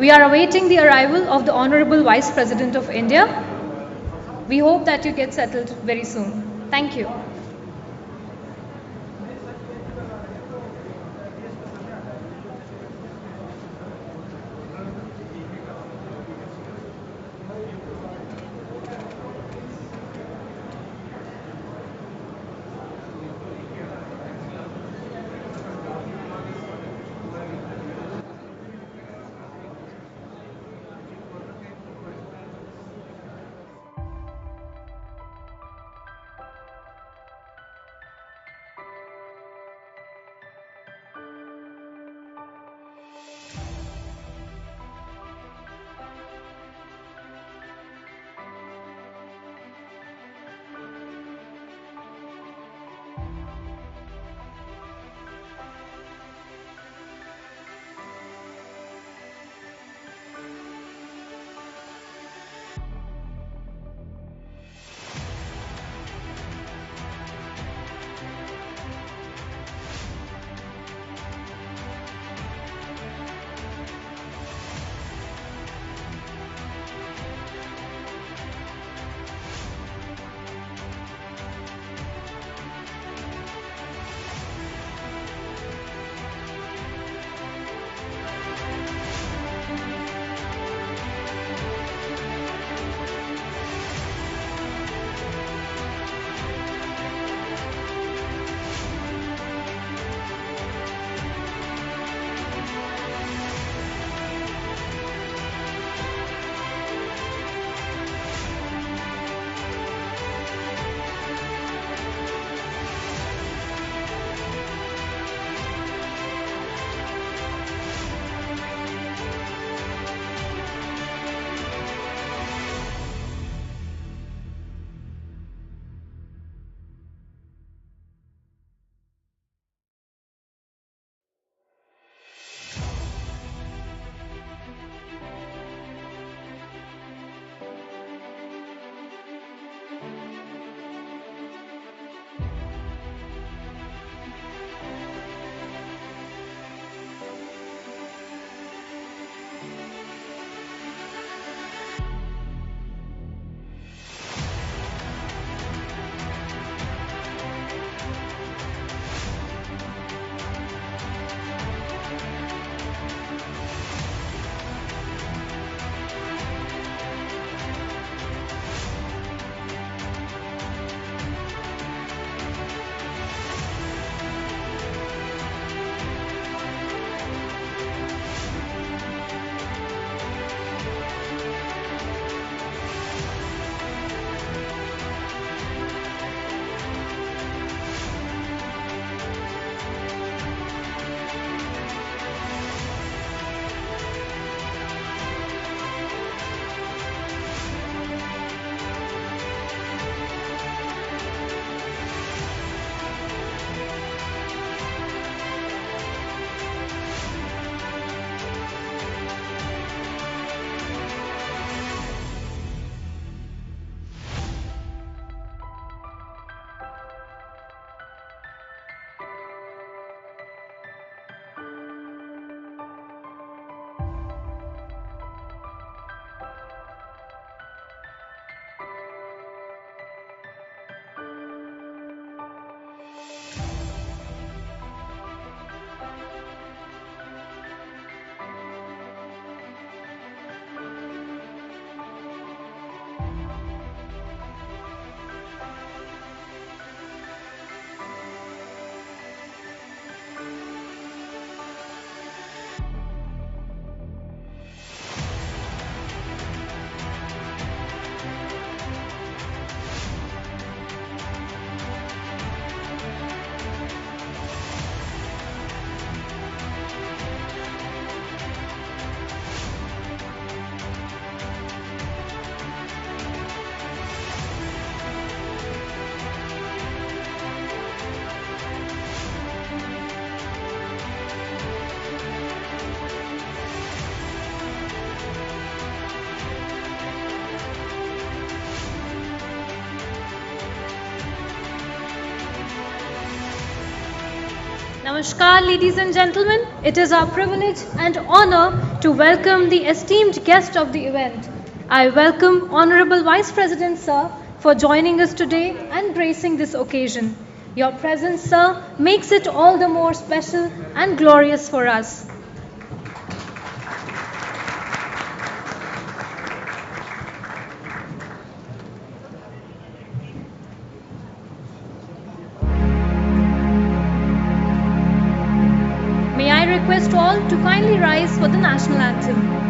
We are awaiting the arrival of the Honorable Vice President of India. We hope that you get settled very soon. Thank you. Namaskar, ladies and gentlemen. It is our privilege and honor to welcome the esteemed guest of the event. I welcome Honorable Vice President, sir, for joining us today and gracing this occasion. Your presence, sir, makes it all the more special and glorious for us. May I request all to kindly rise for the national anthem.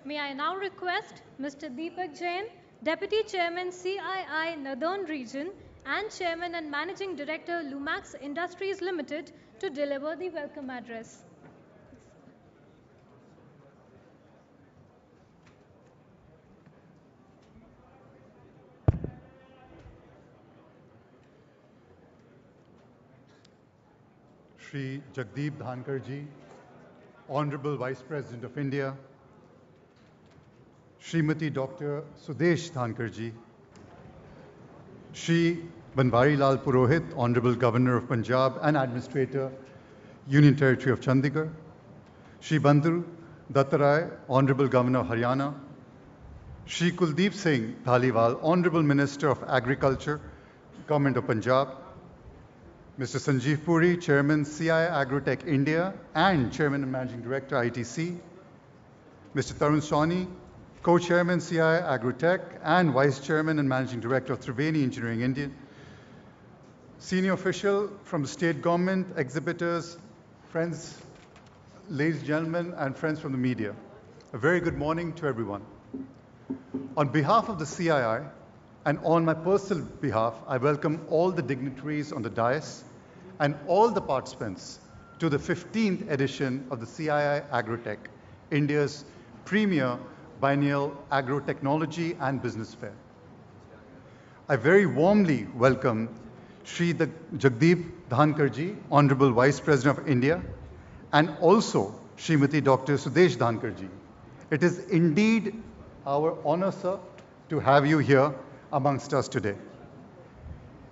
May I now request Mr. Deepak Jain, Deputy Chairman CII Northern Region and Chairman and Managing Director Lumax Industries Limited to deliver the welcome address. Shri Jagdeep Dhankar ji, Honorable Vice President of India, Srimati Dr. Sudesh Dhankar ji, Shri Banwari Lal Purohit, Honorable Governor of Punjab and Administrator, Union Territory of Chandigarh, Shri Bandhu Dattarai, Honorable Governor of Haryana, Shri Kuldeep Singh Dhaliwal, Honorable Minister of Agriculture, Government of Punjab, Mr. Sanjeev Puri, Chairman CII Agro Tech India and Chairman and Managing Director ITC, Mr. Tarun Sawhney, Co-Chairman CII Agro Tech and Vice Chairman and Managing Director of Triveni Engineering India, Senior official from the state government, exhibitors, friends, ladies and gentlemen, and friends from the media. A very good morning to everyone. On behalf of the CII and on my personal behalf, I welcome all the dignitaries on the dais and all the participants to the 15th edition of the CII Agro Tech, India's premier biennial agro-technology and business fair. I very warmly welcome Shri Jagdeep Dhankar ji, Honorable Vice President of India, and also Srimati Dr. Sudesh Dhankar ji. It is indeed our honor, sir, to have you here amongst us today.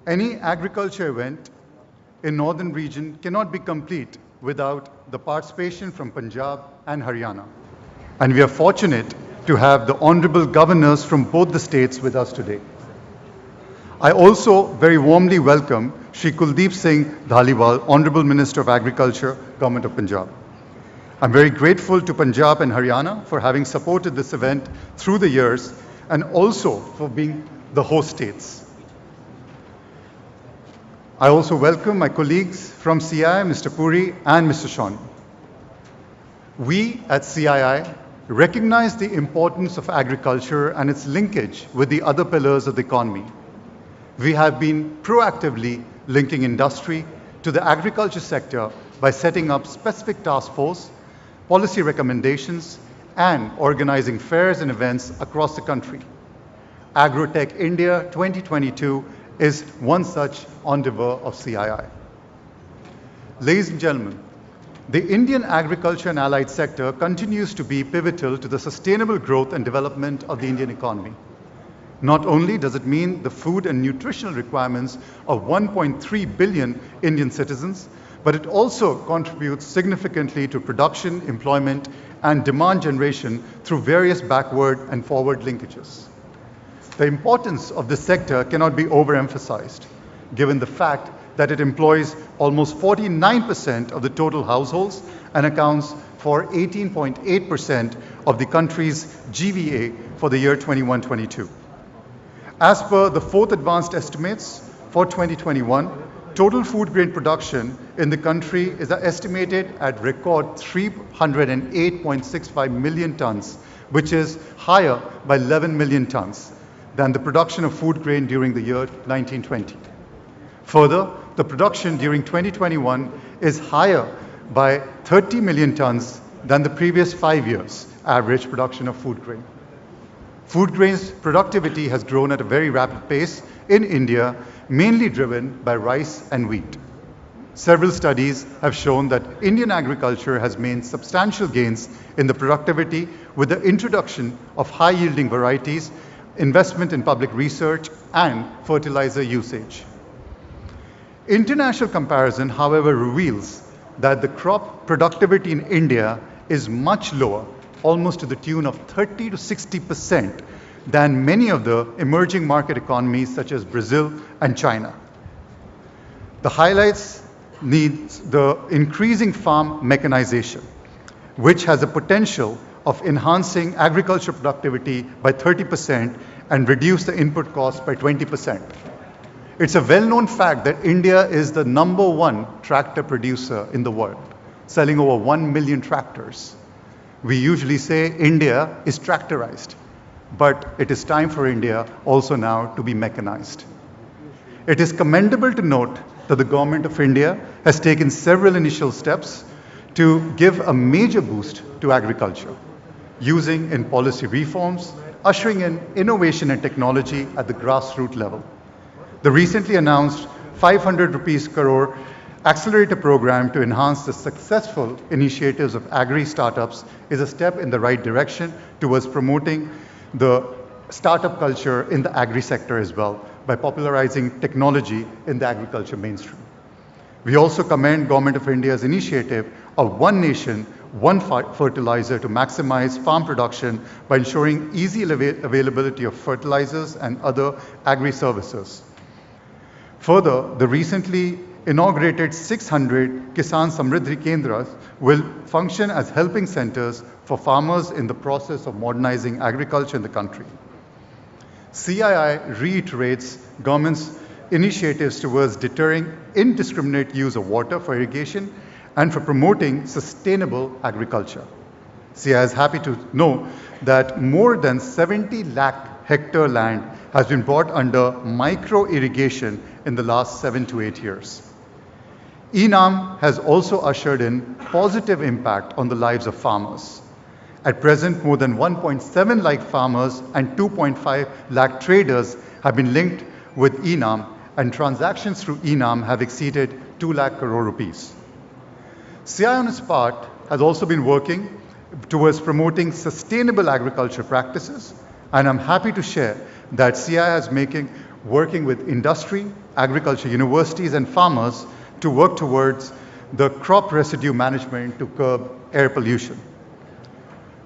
Any agriculture event in northern region cannot be complete without the participation from Punjab and Haryana. And we are fortunate to have the honorable governors from both the states with us today. I also very warmly welcome Shri Kuldeep Singh Dhaliwal, Honorable Minister of Agriculture, Government of Punjab. I'm very grateful to Punjab and Haryana for having supported this event through the years and also for being the host states. I also welcome my colleagues from CII, Mr. Puri and Mr. Sawhney. We at CII recognize the importance of agriculture and its linkage with the other pillars of the economy. We have been proactively linking industry to the agriculture sector by setting up specific task force, policy recommendations, and organizing fairs and events across the country. Agro Tech India 2022 is one such endeavor of CII. Ladies and gentlemen, the Indian agriculture and allied sector continues to be pivotal to the sustainable growth and development of the Indian economy. Not only does it meet the food and nutritional requirements of 1.3 billion Indian citizens, but it also contributes significantly to production, employment, and demand generation through various backward and forward linkages. The importance of this sector cannot be overemphasized, given the fact that it employs almost 49% of the total households and accounts for 18.8% of the country's GVA for the year 21-22. As per the fourth advanced estimates for 2021, total food grain production in the country is estimated at record 308.65 million tons, which is higher by 11 million tons than the production of food grain during the year 1920. Further, the production during 2021 is higher by 30 million tons than the previous 5 years' average production of food grain. Food grains productivity has grown at a very rapid pace in India, mainly driven by rice and wheat. Several studies have shown that Indian agriculture has made substantial gains in the productivity with the introduction of high-yielding varieties, investment in public research, and fertilizer usage. International comparison, however, reveals that the crop productivity in India is much lower, almost to the tune of 30 to 60% than many of the emerging market economies such as Brazil and China. The highlights needs the increasing farm mechanization, which has a potential of enhancing agriculture productivity by 30% and reduce the input cost by 20%. It's a well-known fact that India is the #1 tractor producer in the world, selling over 1 million tractors. We usually say India is tractorized, but it is time for India also now to be mechanized. It is commendable to note that the Government of India has taken several initial steps to give a major boost to agriculture, using in policy reforms, ushering in innovation and technology at the grassroots level. The recently announced 500 crore accelerator program to enhance the successful initiatives of Agri startups is a step in the right direction towards promoting the startup culture in the Agri sector as well by popularizing technology in the agriculture mainstream. We also commend Government of India's initiative of One Nation, One Fertilizer to maximize farm production by ensuring easy availability of fertilizers and other Agri services. Further, the recently inaugurated 600 Kisan Samriddhi Kendras will function as helping centers for farmers in the process of modernizing agriculture in the country. CII reiterates government's initiatives towards deterring indiscriminate use of water for irrigation and for promoting sustainable agriculture. CII is happy to know that more than 70 lakh hectare land has been brought under micro irrigation in the last 7 to 8 years. ENAM has also ushered in positive impact on the lives of farmers. At present, more than 1.7 lakh farmers and 2.5 lakh traders have been linked with ENAM, and transactions through ENAM have exceeded 2 lakh crore rupees. CII on its part has also been working towards promoting sustainable agriculture practices, and I'm happy to share that CII is working with industry, agriculture universities and farmers to work towards the crop residue management to curb air pollution.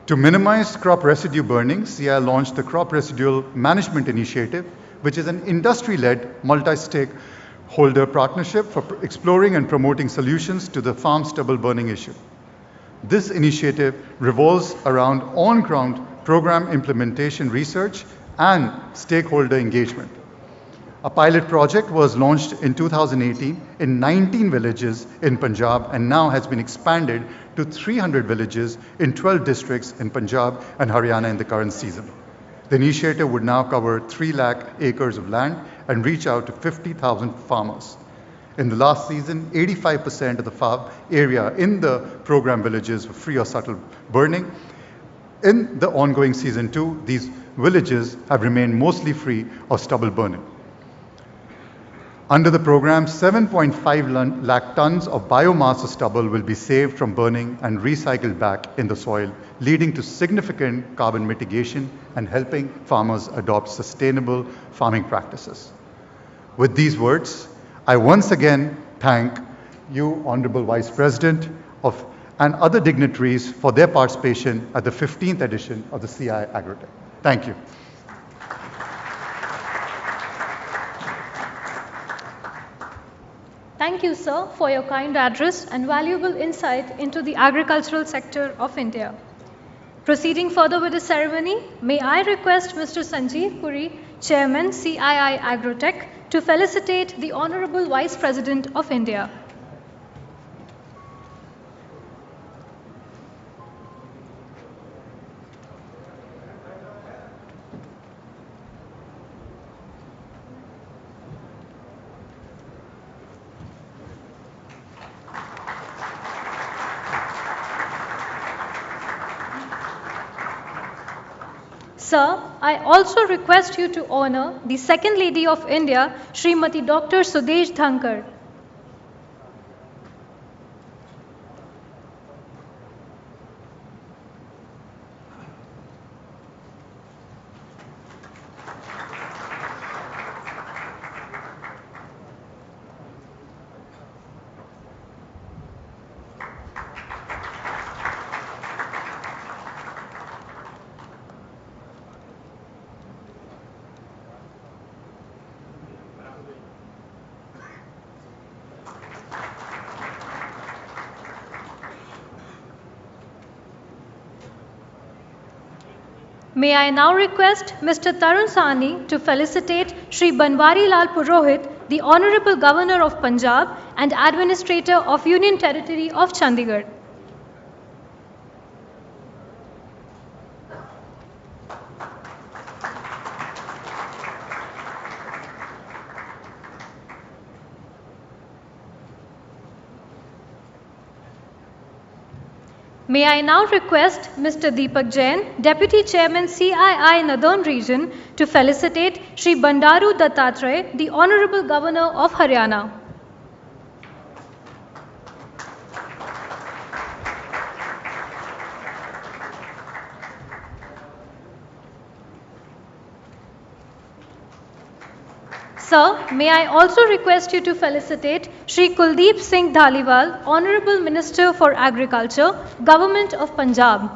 To minimize crop residue burning, CII launched the Crop Residual Management Initiative, which is an industry-led multi-stakeholder partnership for exploring and promoting solutions to the farm stubble burning issue. This initiative revolves around on-ground program implementation research and stakeholder engagement. A pilot project was launched in 2018 in 19 villages in Punjab and now has been expanded to 300 villages in 12 districts in Punjab and Haryana in the current season. The initiative would now cover 3 lakh acres of land and reach out to 50,000 farmers. In the last season, 85% of the farm area in the program villages were free of subtle burning. In the ongoing season 2, these villages have remained mostly free of stubble burning. Under the program, 7.5 lakh tons of biomass stubble will be saved from burning and recycled back in the soil, leading to significant carbon mitigation and helping farmers adopt sustainable farming practices. With these words, I once again thank you, Honorable Vice President, and other dignitaries for their participation at the 15th edition of the CII Agro Tech. Thank you. Thank you, sir, for your kind address and valuable insight into the agricultural sector of India. Proceeding further with the ceremony, may I request Mr. Sanjeev Puri, Chairman, CII Agro Tech, to felicitate the Honorable Vice President of India. Sir, I also request you to honor the Second Lady of India, Srimati Dr. Sudesh Dhankar. May I now request Mr. Tarun Sahni to felicitate Shri Banwari Lal Purohit, the Honorable Governor of Punjab and Administrator of Union Territory of Chandigarh. May I now request Mr. Deepak Jain, Deputy Chairman CII Northern Region, to felicitate Shri Bandaru Dattatreya, the Honorable Governor of Haryana. Sir, may I also request you to felicitate Shri Kuldeep Singh Dhaliwal, Honorable Minister for Agriculture, Government of Punjab.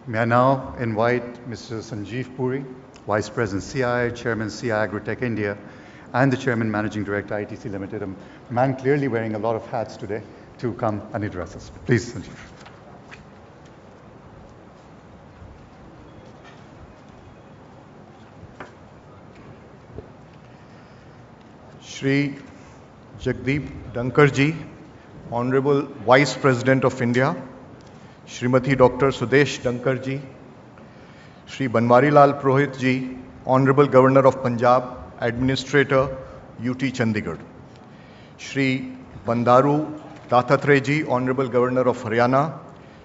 May I now invite Mr. Sanjeev Puri, Vice President CII, Chairman CII Agro Tech India, and the Chairman Managing Director ITC Limited, a man clearly wearing a lot of hats today, to come and address us. Please, Sanjeev. Shri Jagdeep Dhankar ji, Honorable Vice President of India, Srimati Dr. Sudesh Dhankar ji, Shri Banwari Lal Purohit ji, Honorable Governor of Punjab, Administrator, UT Chandigarh, Shri Bandaru Dattatreya ji, Honorable Governor of Haryana,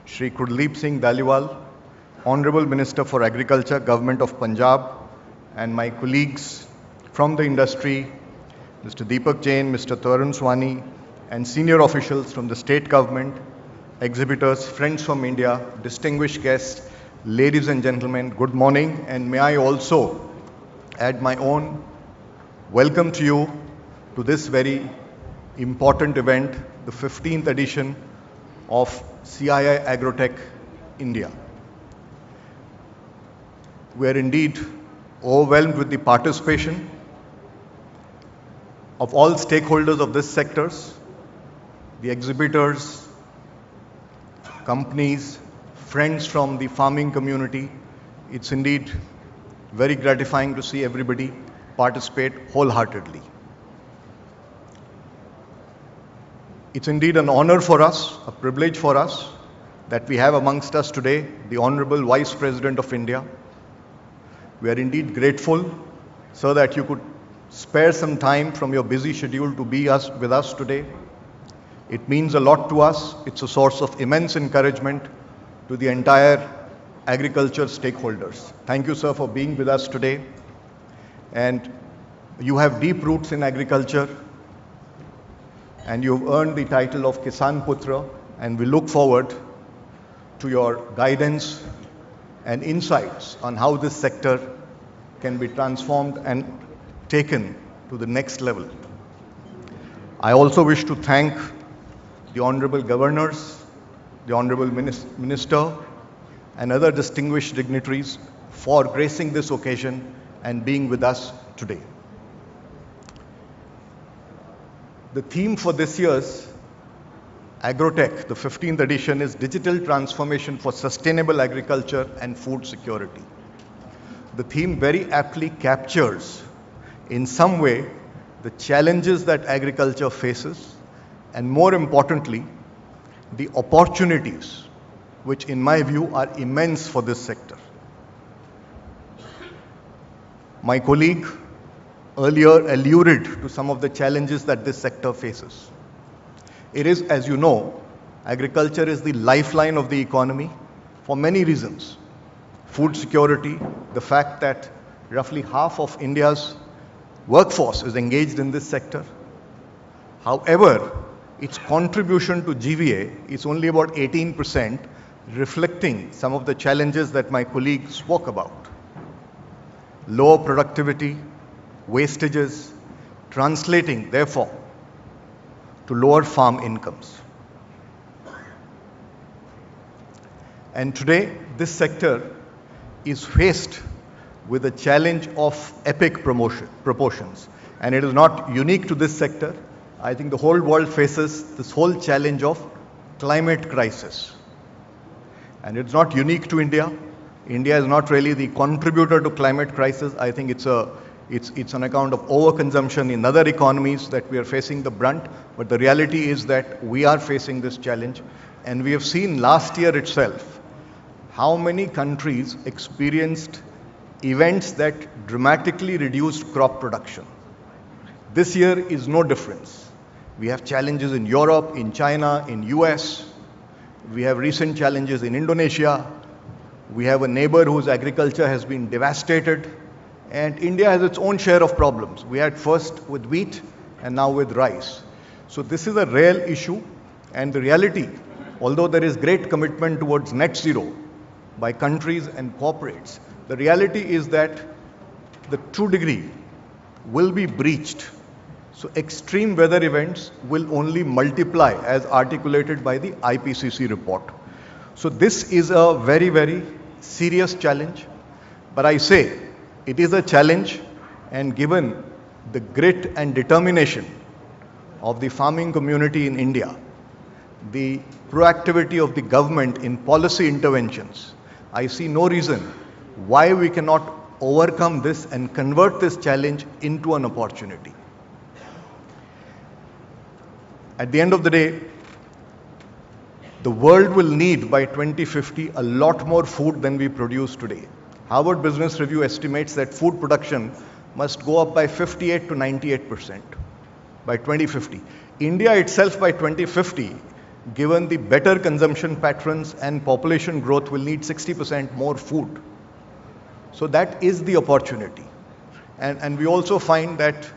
Shri Kuldeep Singh Dhaliwal, Honorable Minister for Agriculture, Government of Punjab, and my colleagues from the industry, Mr. Deepak Jain, Mr. Tarun Sahni, and senior officials from the state government, exhibitors, friends from India, distinguished guests, ladies and gentlemen, good morning, and may I also add my own welcome to you to this very important event, the 15th edition of CII Agro Tech India. We are indeed overwhelmed with the participation of all stakeholders of this sectors, the exhibitors, companies, friends from the farming community. It's indeed very gratifying to see everybody. participate wholeheartedly. It's indeed an honor for us, a privilege for us, that we have amongst us today the Honorable Vice President of India. We are indeed grateful, sir, that you could spare some time from your busy schedule to be with us today. It means a lot to us. It's a source of immense encouragement to the entire agriculture stakeholders. Thank you, sir, for being with us today. And you have deep roots in agriculture, and you've earned the title of Kisan Putra, and we look forward to your guidance and insights on how this sector can be transformed and taken to the next level. I also wish to thank the Honorable Governors, the Honorable Minister, and other distinguished dignitaries for gracing this occasion and being with us today. The theme for this year's AgroTech, the 15th edition, is Digital Transformation for Sustainable Agriculture and Food Security. The theme very aptly captures, in some way, the challenges that agriculture faces, and more importantly, the opportunities, which in my view are immense for this sector. My colleague earlier alluded to some of the challenges that this sector faces. It is, as you know, agriculture is the lifeline of the economy for many reasons. Food security, the fact that roughly half of India's workforce is engaged in this sector. However, its contribution to GVA is only about 18%, reflecting some of the challenges that my colleague spoke about. Lower productivity, wastages, translating, therefore, to lower farm incomes. And today, this sector is faced with a challenge of epic proportions. And it is not unique to this sector. I think the whole world faces this whole challenge of climate crisis. And it's not unique to India. India is not really the contributor to climate crisis. I think it's on account of overconsumption in other economies that we are facing the brunt. But the reality is that we are facing this challenge. And we have seen last year itself how many countries experienced events that dramatically reduced crop production. This year is no difference. We have challenges in Europe, in China, in US. We have recent challenges in Indonesia. We have a neighbor whose agriculture has been devastated. And India has its own share of problems. We had first with wheat and now with rice. So this is a real issue. And the reality, although there is great commitment towards net zero by countries and corporates, the reality is that the 2 degree will be breached. So extreme weather events will only multiply as articulated by the IPCC report. So this is a very, very serious challenge. But I say it is a challenge, and given the grit and determination of the farming community in India, the proactivity of the government in policy interventions, I see no reason why we cannot overcome this and convert this challenge into an opportunity. At the end of the day, the world will need by 2050 a lot more food than we produce today. Harvard Business Review estimates that food production must go up by 58 to 98% by 2050. India itself by 2050, given the better consumption patterns and population growth, will need 60% more food. So that is the opportunity. And we also find that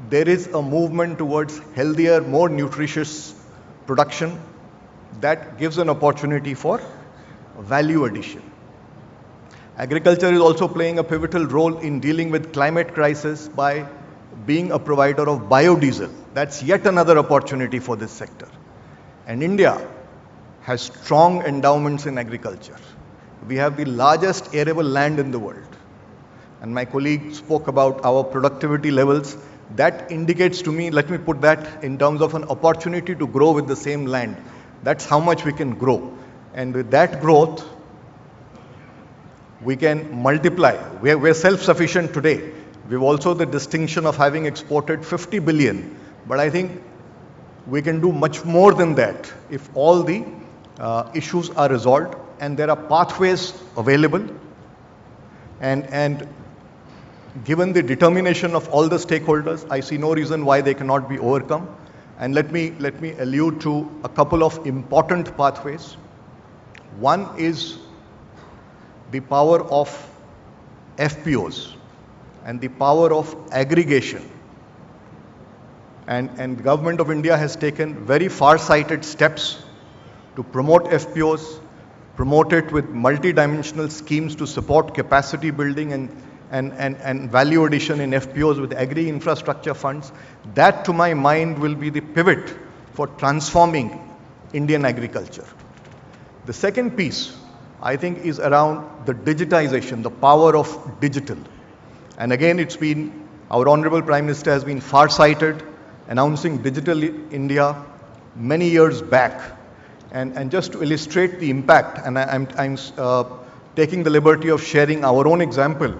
there is a movement towards healthier, more nutritious production that gives an opportunity for value addition. Agriculture is also playing a pivotal role in dealing with climate crisis by being a provider of biodiesel. That's yet another opportunity for this sector. And India has strong endowments in agriculture. We have the largest arable land in the world. And my colleague spoke about our productivity levels. That indicates to me, let me put that in terms of an opportunity to grow with the same land. That's how much we can grow. And with that growth, we can multiply. We're self-sufficient today. We've also the distinction of having exported 50 billion, but I think we can do much more than that if all the issues are resolved and there are pathways available, and given the determination of all the stakeholders, I see no reason why they cannot be overcome. And let me allude to a couple of important pathways. One is the power of FPOs and the power of aggregation. And the government of India has taken very far-sighted steps to promote FPOs, promote it with multi-dimensional schemes to support capacity building and value addition in FPOs with agri infrastructure funds. That, to my mind, will be the pivot for transforming Indian agriculture. The second piece, I think, is around the digitization, the power of digital. And again, it's been, our Honorable Prime Minister has been far-sighted, announcing Digital India many years back. And just to illustrate the impact, and I'm taking the liberty of sharing our own example.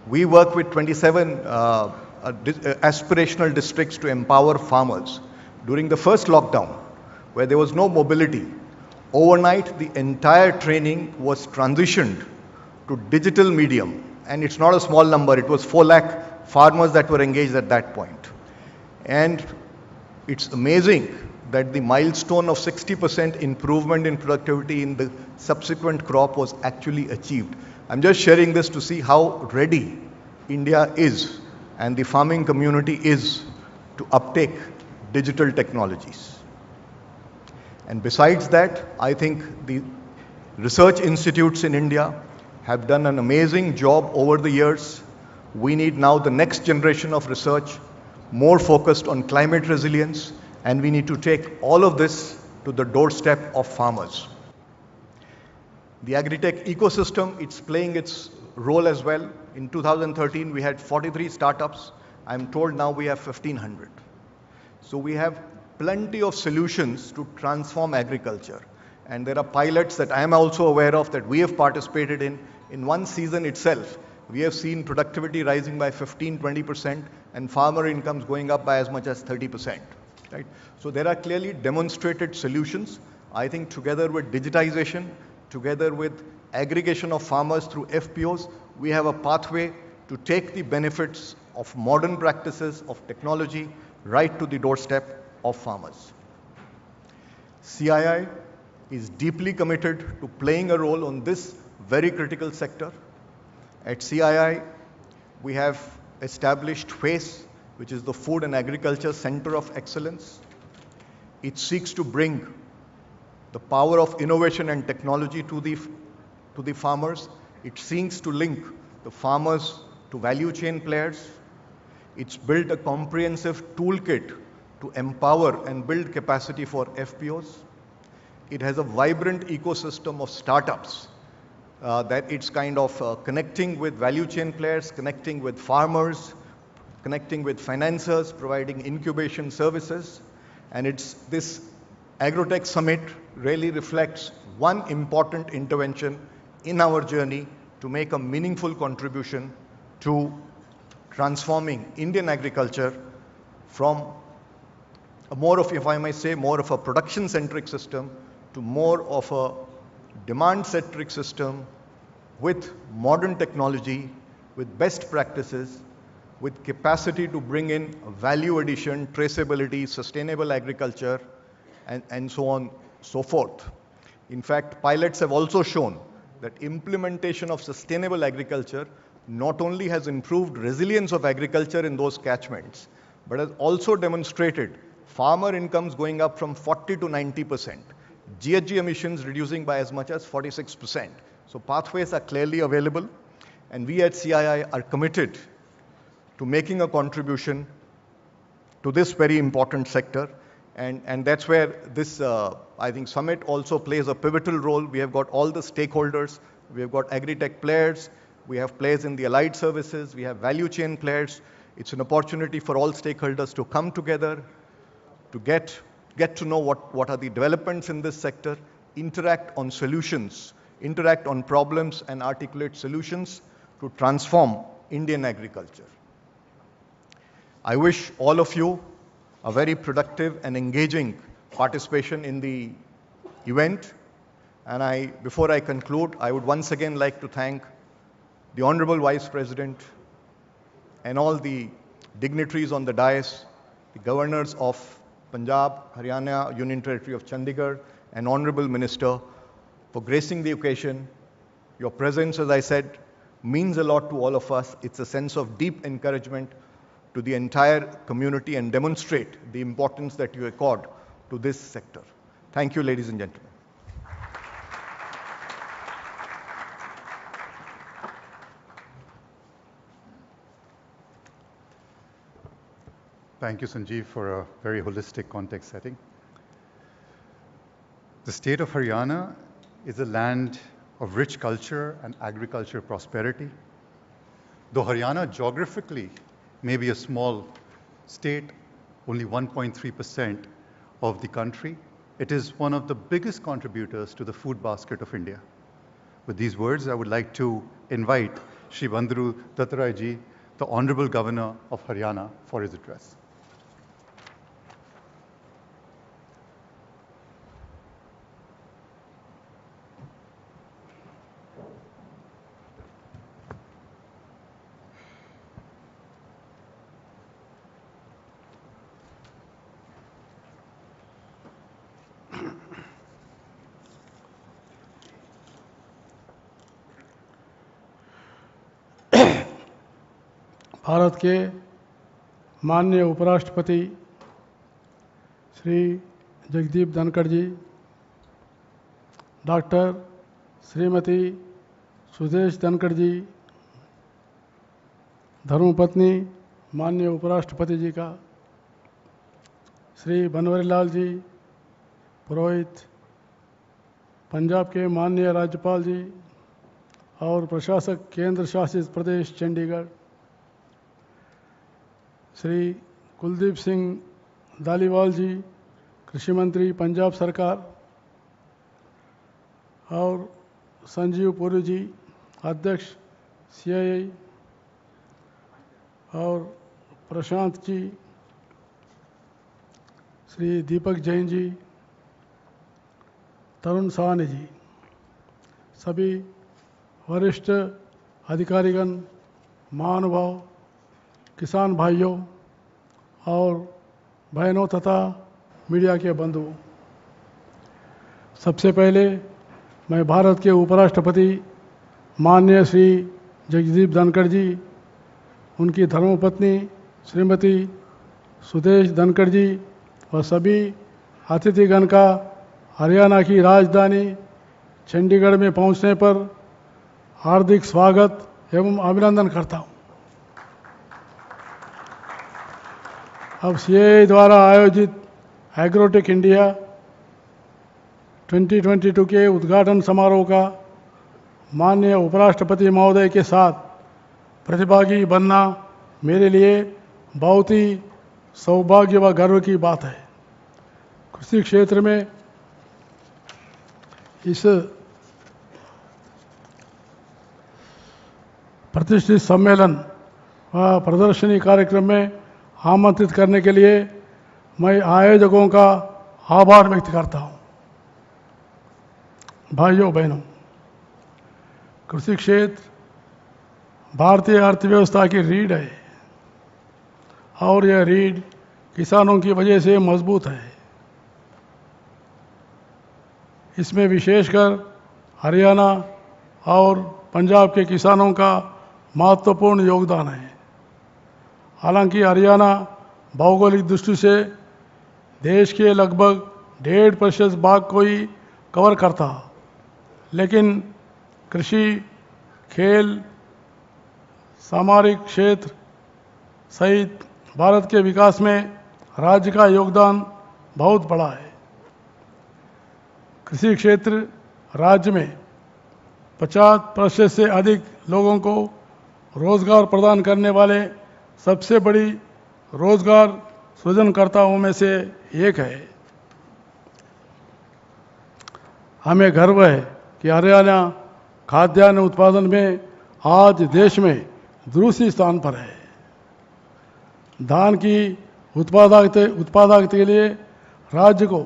We work with 27 aspirational districts to empower farmers. During the first lockdown, where there was no mobility, overnight the entire training was transitioned to digital medium. And it's not a small number, it was 4 lakh farmers that were engaged at that point. And it's amazing that the milestone of 60% improvement in productivity in the subsequent crop was actually achieved. I'm just sharing this to see how ready India is and the farming community is to uptake digital technologies. And besides that, I think the research institutes in India have done an amazing job over the years. We need now the next generation of research, more focused on climate resilience, and we need to take all of this to the doorstep of farmers. The agri-tech ecosystem, it's playing its role as well. In 2013, we had 43 startups. I'm told now we have 1,500. So we have plenty of solutions to transform agriculture. And there are pilots that I am also aware of that we have participated in. In one season itself, we have seen productivity rising by 15-20% and farmer incomes going up by as much as 30%. Right? So there are clearly demonstrated solutions. I think together with digitization, together with aggregation of farmers through FPOs, we have a pathway to take the benefits of modern practices of technology right to the doorstep of farmers. CII is deeply committed to playing a role on this very critical sector. At CII, we have established FACE, which is the Food and Agriculture Center of Excellence. It seeks to bring the power of innovation and technology to the farmers. It seeks to link the farmers to value chain players. It's built a comprehensive toolkit to empower and build capacity for FPOs. It has a vibrant ecosystem of startups that it's kind of connecting with value chain players, connecting with farmers, connecting with financiers, providing incubation services. And this Agrotech Summit really reflects one important intervention in our journey to make a meaningful contribution to transforming Indian agriculture from a more of, if I may say, more of a production-centric system to more of a demand-centric system with modern technology, with best practices, with capacity to bring in value addition, traceability, sustainable agriculture, and so on, so forth. In fact, pilots have also shown that implementation of sustainable agriculture not only has improved resilience of agriculture in those catchments, but has also demonstrated farmer incomes going up from 40 to 90%, GHG emissions reducing by as much as 46%. So pathways are clearly available, and we at CII are committed to making a contribution to this very important sector. And that's where this, I think, summit also plays a pivotal role. We have got all the stakeholders. We have got agri-tech players. We have players in the allied services. We have value chain players. It's an opportunity for all stakeholders to come together, to get to know what are the developments in this sector, interact on solutions, interact on problems and articulate solutions to transform Indian agriculture. I wish all of you a very productive and engaging participation in the event. And before I conclude, I would once again like to thank the Honorable Vice President and all the dignitaries on the dais, the governors of Punjab, Haryana, Union Territory of Chandigarh, and Honorable Minister for gracing the occasion. Your presence, as I said, means a lot to all of us. It's a sense of deep encouragement to the entire community and demonstrate the importance that you accord to this sector. Thank you, ladies and gentlemen. Thank you, Sanjeev, for a very holistic context setting. The state of Haryana is a land of rich culture and agriculture prosperity. Though Haryana geographically may be a small state, only 1.3% of the country, it is one of the biggest contributors to the food basket of India. With these words, I would like to invite Shri Bandru Dattarai ji, the Honorable Governor of Haryana, for his address. Bharat के माननीय उपराष्ट्रपति श्री जगदीप धनखड़ जी, doctor Shrimati Sudesh Dhankhar जी, धर्मपत्नी माननीय उपराष्ट्रपति जी का, श्री बनवारीलाल जी पुरोहित, पंजाब के माननीय राज्यपाल जी और प्रशासक केंद्र शासित प्रदेश चंडीगढ़, श्री कुलदीप सिंह धालीवाल जी, कृषि मंत्री पंजाब सरकार, और संजीव पुरी जी, अध्यक्ष CII, और प्रशांत जी, श्री दीपक जैन जी, तरुण साहनी जी, सभी वरिष्ठ अधिकारीगण, महानुभाव, किसान भाइयों और बहनों तथा मीडिया के बंधुओं, सबसे पहले मैं भारत के उपराष्ट्रपति माननीय श्री जगदीप धनखड़ जी, उनकी धर्मपत्नी श्रीमती सुदेश धनखड़ जी और सभी अतिथिगण का हरियाणा की राजधानी चंडीगढ़ में पहुंचने पर हार्दिक स्वागत एवं अभिनंदन करता हूं। अब CII द्वारा आयोजित एग्रोटेक इंडिया 2022 के उद्घाटन समारोह का माननीय उपराष्ट्रपति महोदय के साथ प्रतिभागी बनना मेरे लिए बहुत ही सौभाग्य व गर्व की बात है। कृषि क्षेत्र में इस प्रतिष्ठित सम्मेलन व प्रदर्शनी कार्यक्रम में आमंत्रित करने के लिए मैं आयोजकों का आभार व्यक्त करता हूं। भाइयों बहनों, कृषि क्षेत्र भारतीय अर्थव्यवस्था की रीढ़ है और यह रीढ़ किसानों की वजह से मजबूत है। इसमें विशेषकर हरियाणा और पंजाब के किसानों का महत्वपूर्ण योगदान है। हालांकि हरियाणा भौगोलिक दृष्टि से देश के लगभग 1.5% भाग को ही कवर करता, लेकिन कृषि, खेल, सामरिक क्षेत्र सहित भारत के विकास में राज्य का योगदान बहुत बड़ा है। कृषि क्षेत्र राज्य में 50% से अधिक लोगों को रोजगार प्रदान करने वाले सबसे बड़ी रोजगार सृजनकर्ताओं में से एक है। हमें गर्व है कि हरियाणा खाद्यान्न उत्पादन में आज देश में दूसरे स्थान पर है। धान की उत्पादकता के लिए राज्य को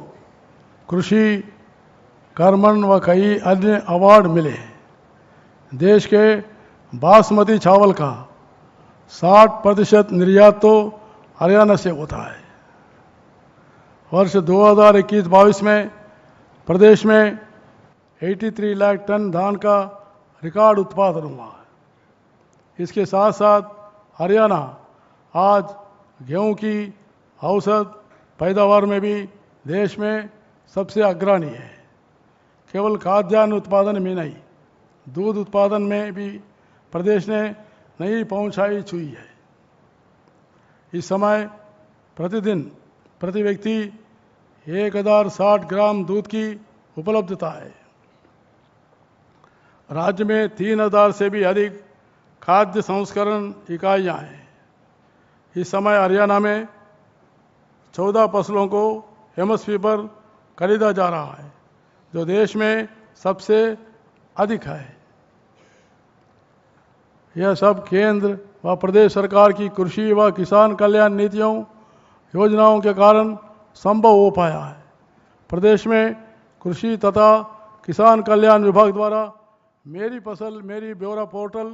कृषि कर्मण व कई अन्य अवार्ड मिले हैं। देश के बासमती चावल का 60% निर्यात तो हरियाणा से होता है। वर्ष 2021-22 में प्रदेश में 83 लाख टन धान का रिकॉर्ड उत्पादन हुआ है। इसके साथ साथ हरियाणा आज गेहूं की औसत पैदावार में भी देश में सबसे अग्रणी है। केवल खाद्यान्न उत्पादन में नहीं, दूध उत्पादन में भी प्रदेश ने नई पहुंचाई छुई है। इस समय प्रतिदिन प्रति व्यक्ति 1060 ग्राम दूध की उपलब्धता है। राज्य में 3000 से भी अधिक खाद्य संस्करण इकाइयां हैं। इस समय हरियाणा में 14 फसलों को एमएसपी पर खरीदा जा रहा है, जो देश में सबसे अधिक है। यह सब केंद्र व प्रदेश सरकार की कृषि व किसान कल्याण नीतियों योजनाओं के कारण संभव हो पाया है। प्रदेश में कृषि तथा किसान कल्याण विभाग द्वारा मेरी फसल मेरी ब्यौरा पोर्टल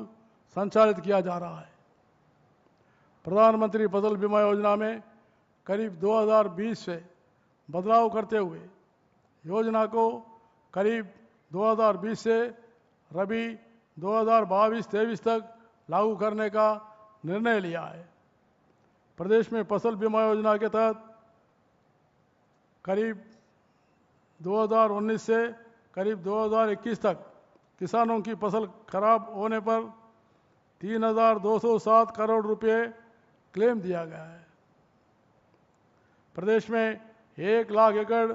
संचालित किया जा रहा है। प्रधानमंत्री फसल बीमा योजना में करीब 2020 से बदलाव करते हुए योजना को करीब 2020 से रबी 2022-23 तक लागू करने का निर्णय लिया है। प्रदेश में फसल बीमा योजना के तहत करीब 2019 से करीब 2021 तक किसानों की फसल खराब होने पर 3207 करोड़ रुपए क्लेम दिया गया है। प्रदेश में 1 लाख एकड़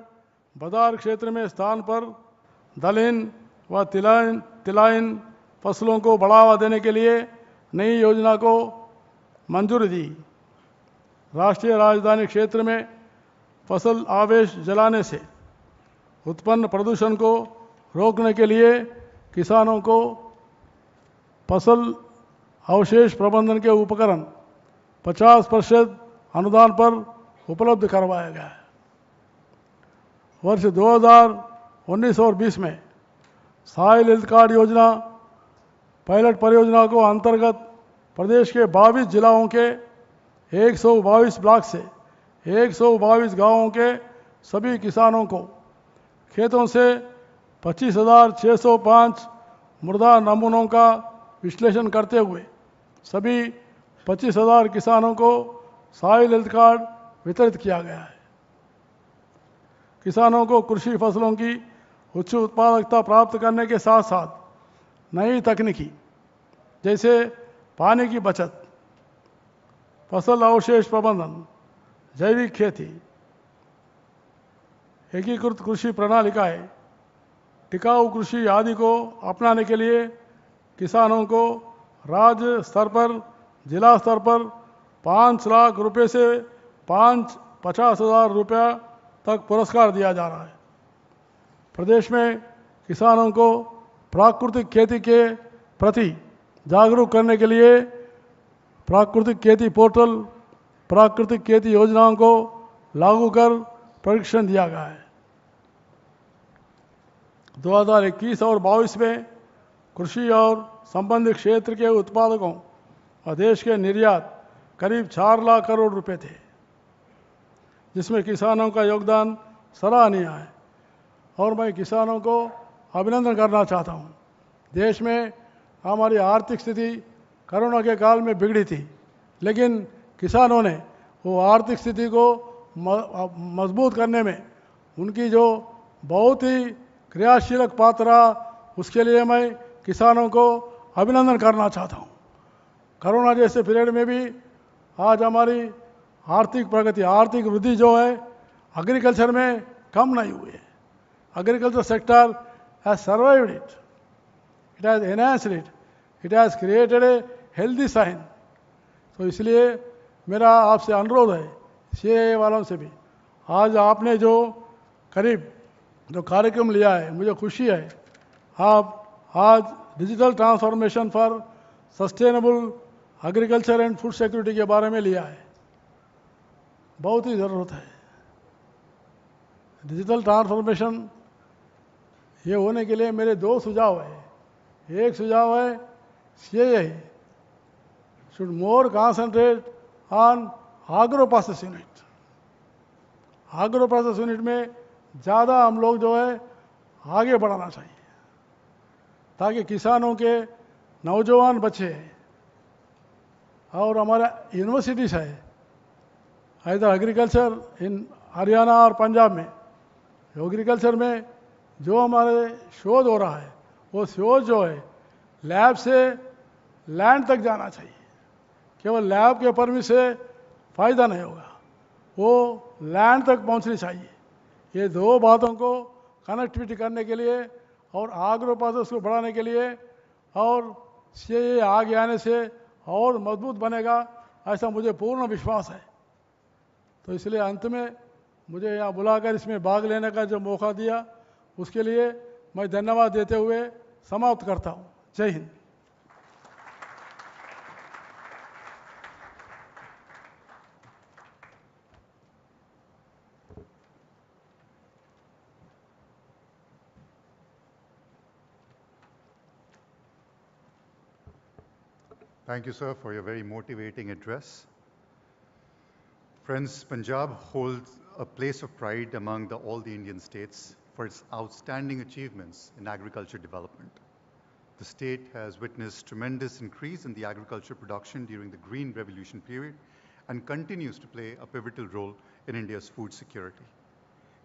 बाजार क्षेत्र में स्थान पर दलहन व तिलहन फसलों को बढ़ावा देने के लिए नई योजना को मंजूरी दी। राष्ट्रीय राजधानी क्षेत्र में फसल आवेश जलाने से उत्पन्न प्रदूषण को रोकने के लिए किसानों को फसल अवशेष प्रबंधन के उपकरण 50% अनुदान पर उपलब्ध करवाया गया है। वर्ष 2019 और 20 में सॉइल हेल्थ कार्ड योजना पायलट परियोजना को अंतर्गत प्रदेश के 22 जिलाओं के 122 ब्लॉक से 122 गांवों के सभी किसानों को खेतों से 25,605 मृदा नमूनों का विश्लेषण करते हुए सभी 25,000 किसानों को सॉइल हेल्थ कार्ड वितरित किया गया है। किसानों को कृषि फसलों की उच्च उत्पादकता प्राप्त करने के साथ साथ नई तकनीकी जैसे पानी की बचत, फसल अवशेष प्रबंधन, जैविक खेती, एकीकृत कृषि प्रणालिकाएं, टिकाऊ कृषि आदि को अपनाने के लिए किसानों को राज्य स्तर पर, जिला स्तर पर 5 लाख रुपए से 50,000 रुपया तक पुरस्कार दिया जा रहा है। प्रदेश में किसानों को प्राकृतिक खेती के प्रति जागरूक करने के लिए प्राकृतिक खेती पोर्टल, प्राकृतिक खेती योजनाओं को लागू कर प्रशिक्षण दिया गया है। 2021 और 22 में कृषि और संबंधित क्षेत्र के उत्पादकों और देश के निर्यात करीब 4 लाख करोड़ रुपए थे, जिसमें किसानों का योगदान सराहनीय है और मैं किसानों को अभिनंदन करना चाहता हूँ। देश में हमारी आर्थिक स्थिति कोरोना के काल में बिगड़ी थी, लेकिन किसानों ने वो आर्थिक स्थिति को मजबूत करने में उनकी जो बहुत ही क्रियाशीलक पात्र रहा, उसके लिए मैं किसानों को अभिनंदन करना चाहता हूँ। कोरोना जैसे पीरियड में भी आज हमारी आर्थिक प्रगति, आर्थिक वृद्धि जो है एग्रीकल्चर में कम नहीं हुई है। Agriculture sector has survived it, it has enhanced it, it has created a healthy sign. तो इसलिए मेरा आपसे अनुरोध है, सीआईआई वालों से भी, आज आपने जो करीब जो कार्यक्रम लिया है, मुझे खुशी है। आप आज digital transformation for sustainable agriculture and food security के बारे में लिया है। बहुत ही ज़रूरत है। डिजिटल ट्रांसफॉर्मेशन ये होने के लिए मेरे दो सुझाव हैं। एक सुझाव है CII should more concentrate on आग्रो प्रोसेस यूनिट। आग्रो प्रोसेस यूनिट में ज़्यादा हम लोग जो है आगे बढ़ाना चाहिए, ताकि किसानों के नौजवान बच्चे और हमारा यूनिवर्सिटीज़ है, इधर एग्रीकल्चर इन हरियाणा और पंजाब में, एग्रीकल्चर में जो हमारे शोध हो रहा है वो शोध जो है लैब से लैंड तक जाना चाहिए। केवल लैब के परमिट से फ़ायदा नहीं होगा, वो लैंड तक पहुंचनी चाहिए। ये दो बातों को कनेक्टिविटी करने के लिए और आग्रो प्रोसेस को बढ़ाने के लिए और CII आगे आने से और मजबूत बनेगा, ऐसा मुझे पूर्ण विश्वास है। तो इसलिए अंत में मुझे यहाँ बुलाकर इसमें भाग लेने का जो मौका दिया उसके लिए मैं धन्यवाद देते हुए समाप्त करता हूँ। जय Hind. Thank you, sir, for your very motivating address. Friends, Punjab holds a place of pride among all the Indian states for its outstanding achievements in agriculture development. The state has witnessed tremendous increase in the agriculture production during the Green Revolution period and continues to play a pivotal role in India's food security.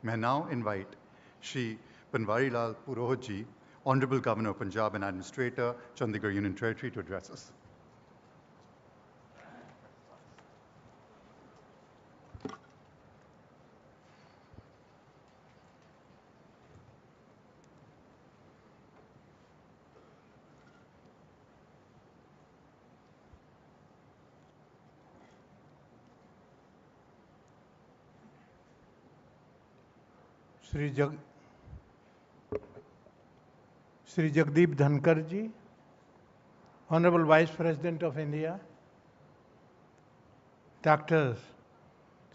May I now invite Shri Banwarilal Purohit ji, Honorable Governor of Punjab and Administrator, Chandigarh Union Territory, to address us. Shri Jagdeep Dhankar ji, Honorable Vice President of India, Dr.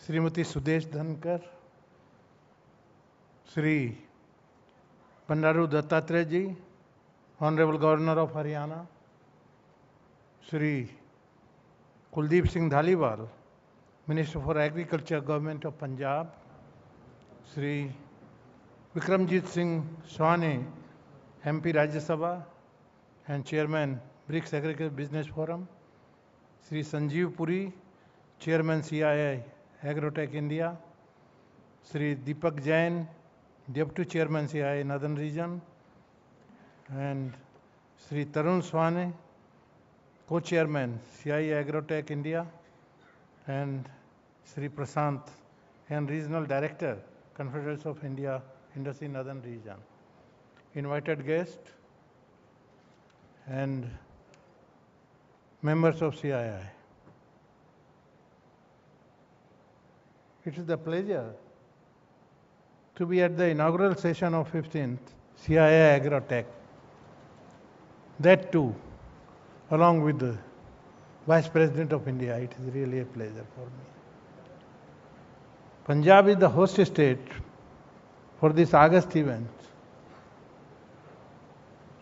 Srimati Sudesh Dhankar, Shri Bandaru Dattatreya ji, Honorable Governor of Haryana, Shri Kuldeep Singh Dhaliwal, Minister for Agriculture, Government of Punjab, Shri Vikramjit Singh Swane, MP Rajya Sabha and Chairman BRICS Agriculture Business Forum, Shri Sanjeev Puri, Chairman CII Agro Tech India, Shri Deepak Jain, Deputy Chairman CII Northern Region, and Shri Tarun Swane, Co-Chairman CII Agro Tech India, and Shri Prasant, and Regional Director, Confederation of India, Industry Northern Region. Invited guests and members of CII. It is a pleasure to be at the inaugural session of 15th CII Agro Tech. That too, along with the Vice President of India, it is really a pleasure for me. Punjab is the host state for this August event.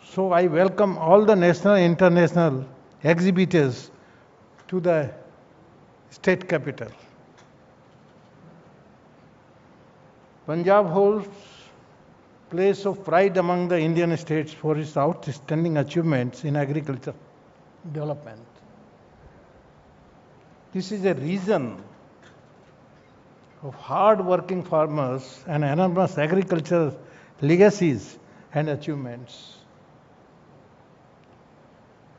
So I welcome all the national and international exhibitors to the state capital. Punjab holds place of pride among the Indian states for its outstanding achievements in agriculture development. This is a region of hard-working farmers and enormous agricultural legacies and achievements.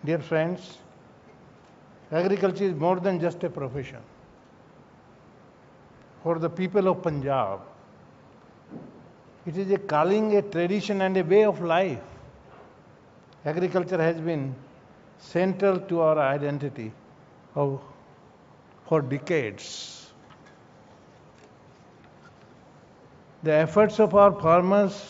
Dear friends, agriculture is more than just a profession. For the people of Punjab, it is a calling, a tradition and a way of life. Agriculture has been central to our identity for decades. The efforts of our farmers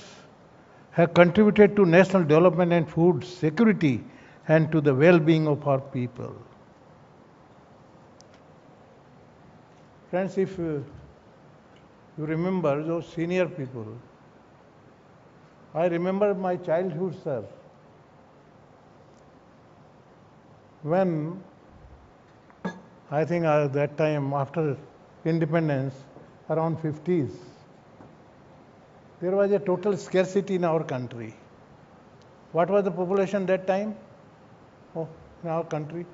have contributed to national development and food security and to the well-being of our people. Friends, if you remember those senior people, I remember my childhood, sir, when I think that time after independence, around 50s, there was a total scarcity in our country. What was the population that time? Oh, in our country?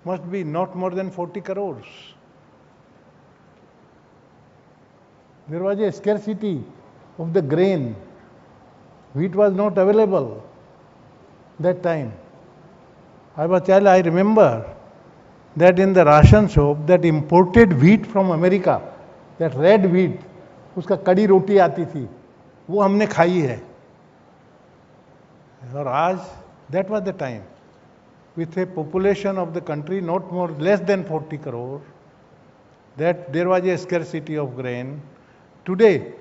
Must be not more than 40 crores. There was a scarcity of the grain. Wheat was not available that time. I was a child, I remember that in the ration shop, that imported wheat from America, that red wheat, उसका कड़ी रोटी आती थी, वो हमने खाई है. और आज, that was the time, with a population of the country not more, less than 40 crore, that there was a scarcity of grain. Today,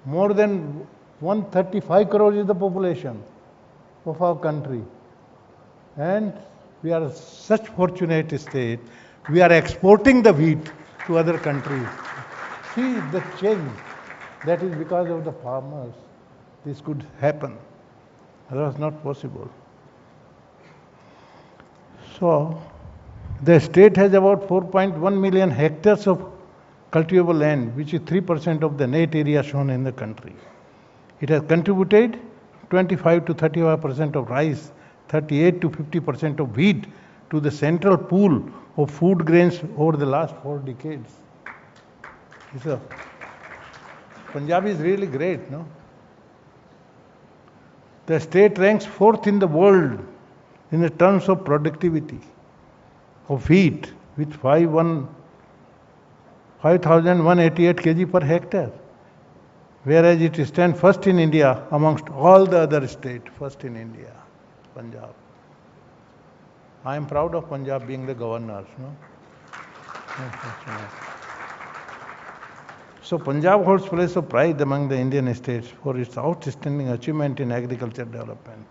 more than 135 crore is the population of our country. And we are such fortunate state, we are exporting the wheat to other countries. See the change. That is because of the farmers. This could happen. Otherwise not possible. So, the state has about 4.1 million hectares of cultivable land, which is 3% of the net area shown in the country. It has contributed 25 to 35% of rice, 38 to 50% of wheat to the central pool of food grains over the last 4 decades. Punjab is really great, no? The state ranks 4th in the world in the terms of productivity of wheat with 5,188 kg per hectare, whereas it stands first in India amongst all the other states, first in India, Punjab. I am proud of Punjab being the governor, no? So Punjab holds place of pride among the Indian states for its outstanding achievement in agriculture development.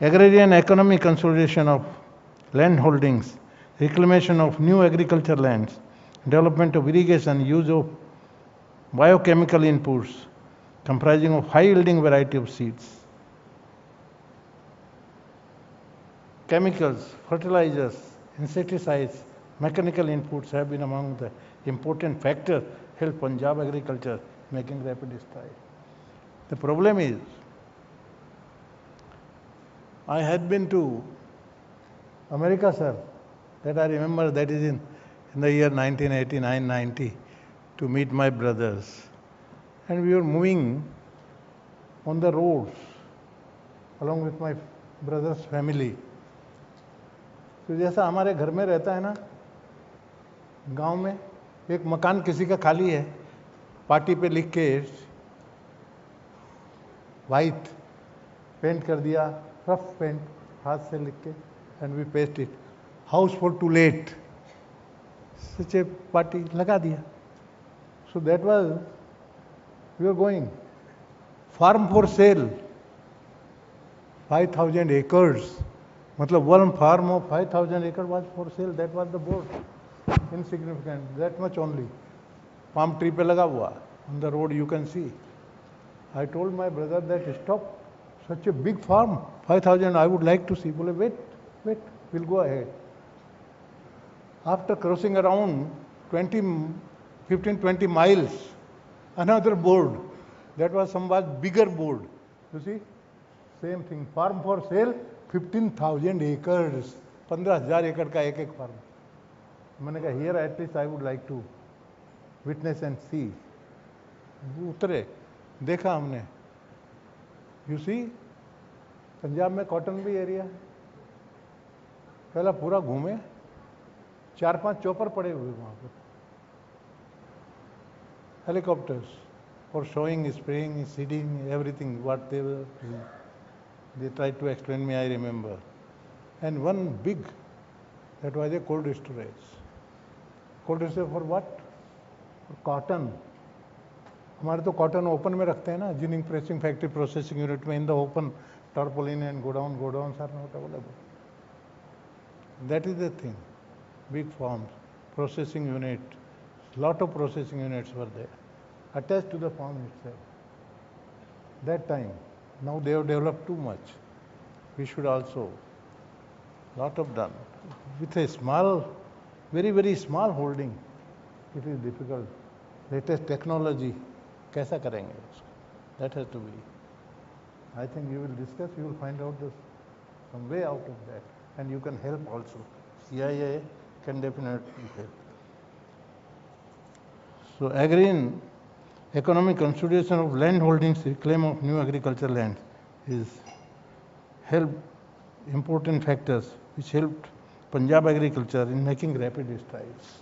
Agrarian economic consolidation of land holdings, reclamation of new agriculture lands, development of irrigation, use of biochemical inputs comprising of high-yielding variety of seeds, chemicals, fertilizers, insecticides, mechanical inputs have been among the important factors help Punjab agriculture making rapid strides. The problem is, I had been to America, sir, that I remember, that is in the year 1989-90, to meet my brothers. And we were moving on the roads along with my brother's family. तो जैसा हमारे घर में रहता है ना, गांव में एक मकान किसी का खाली है, पार्टी पे लिख के वाइट पेंट कर दिया, रफ पेंट हाथ से लिख के, and we paste it, house for to let, such a party लगा दिया. So that was, we are going, farm for sale, 5,000 acres, मतलब one farm of 5,000 acres was for sale. That was the board. Insignificant, that much only. Palm tree पे लगा हुआ, on the road you can see. I told my brother that stop, such a big farm, 5,000 I would like to see. बोले wait, we'll go ahead. After crossing around 15-20 miles, another board, that was somewhat bigger board. You see, same thing, farm for sale, 15,000 acres, 15,000 एकड़ का एक farm. मैंने कहा here at least I would like to witness and see. उतरे, देखा हमने. You see, Punjab में cotton भी एरिया है. पहला पूरा घूमे, 4-5 चॉपर पड़े हुए वहाँ पर, helicopters for showing, spraying, seeding, everything, what they were doing. They tried to explain me, I remember. And one big, that was a cold storage. Cold storage for what? For cotton. हमारे तो cotton open में रखते हैं ना, ginning pressing factory processing unit में, in the open tarpaulin and godown are not available. That is the thing, big farms. processing unit, lot of processing units were there, attached to the farm itself. That time, now they have developed too much. We should also, lot of done. With a small, very, very small holding, it is difficult. Latest technology, कैसा करेंगे उसको? That has to be. I think you will discuss, you will find out some way out of that. And you can help also. CII can definitely help. So agrarian economic consideration of land holdings, reclaim of new agricultural land is important factors which helped Punjab agriculture in making rapid strides.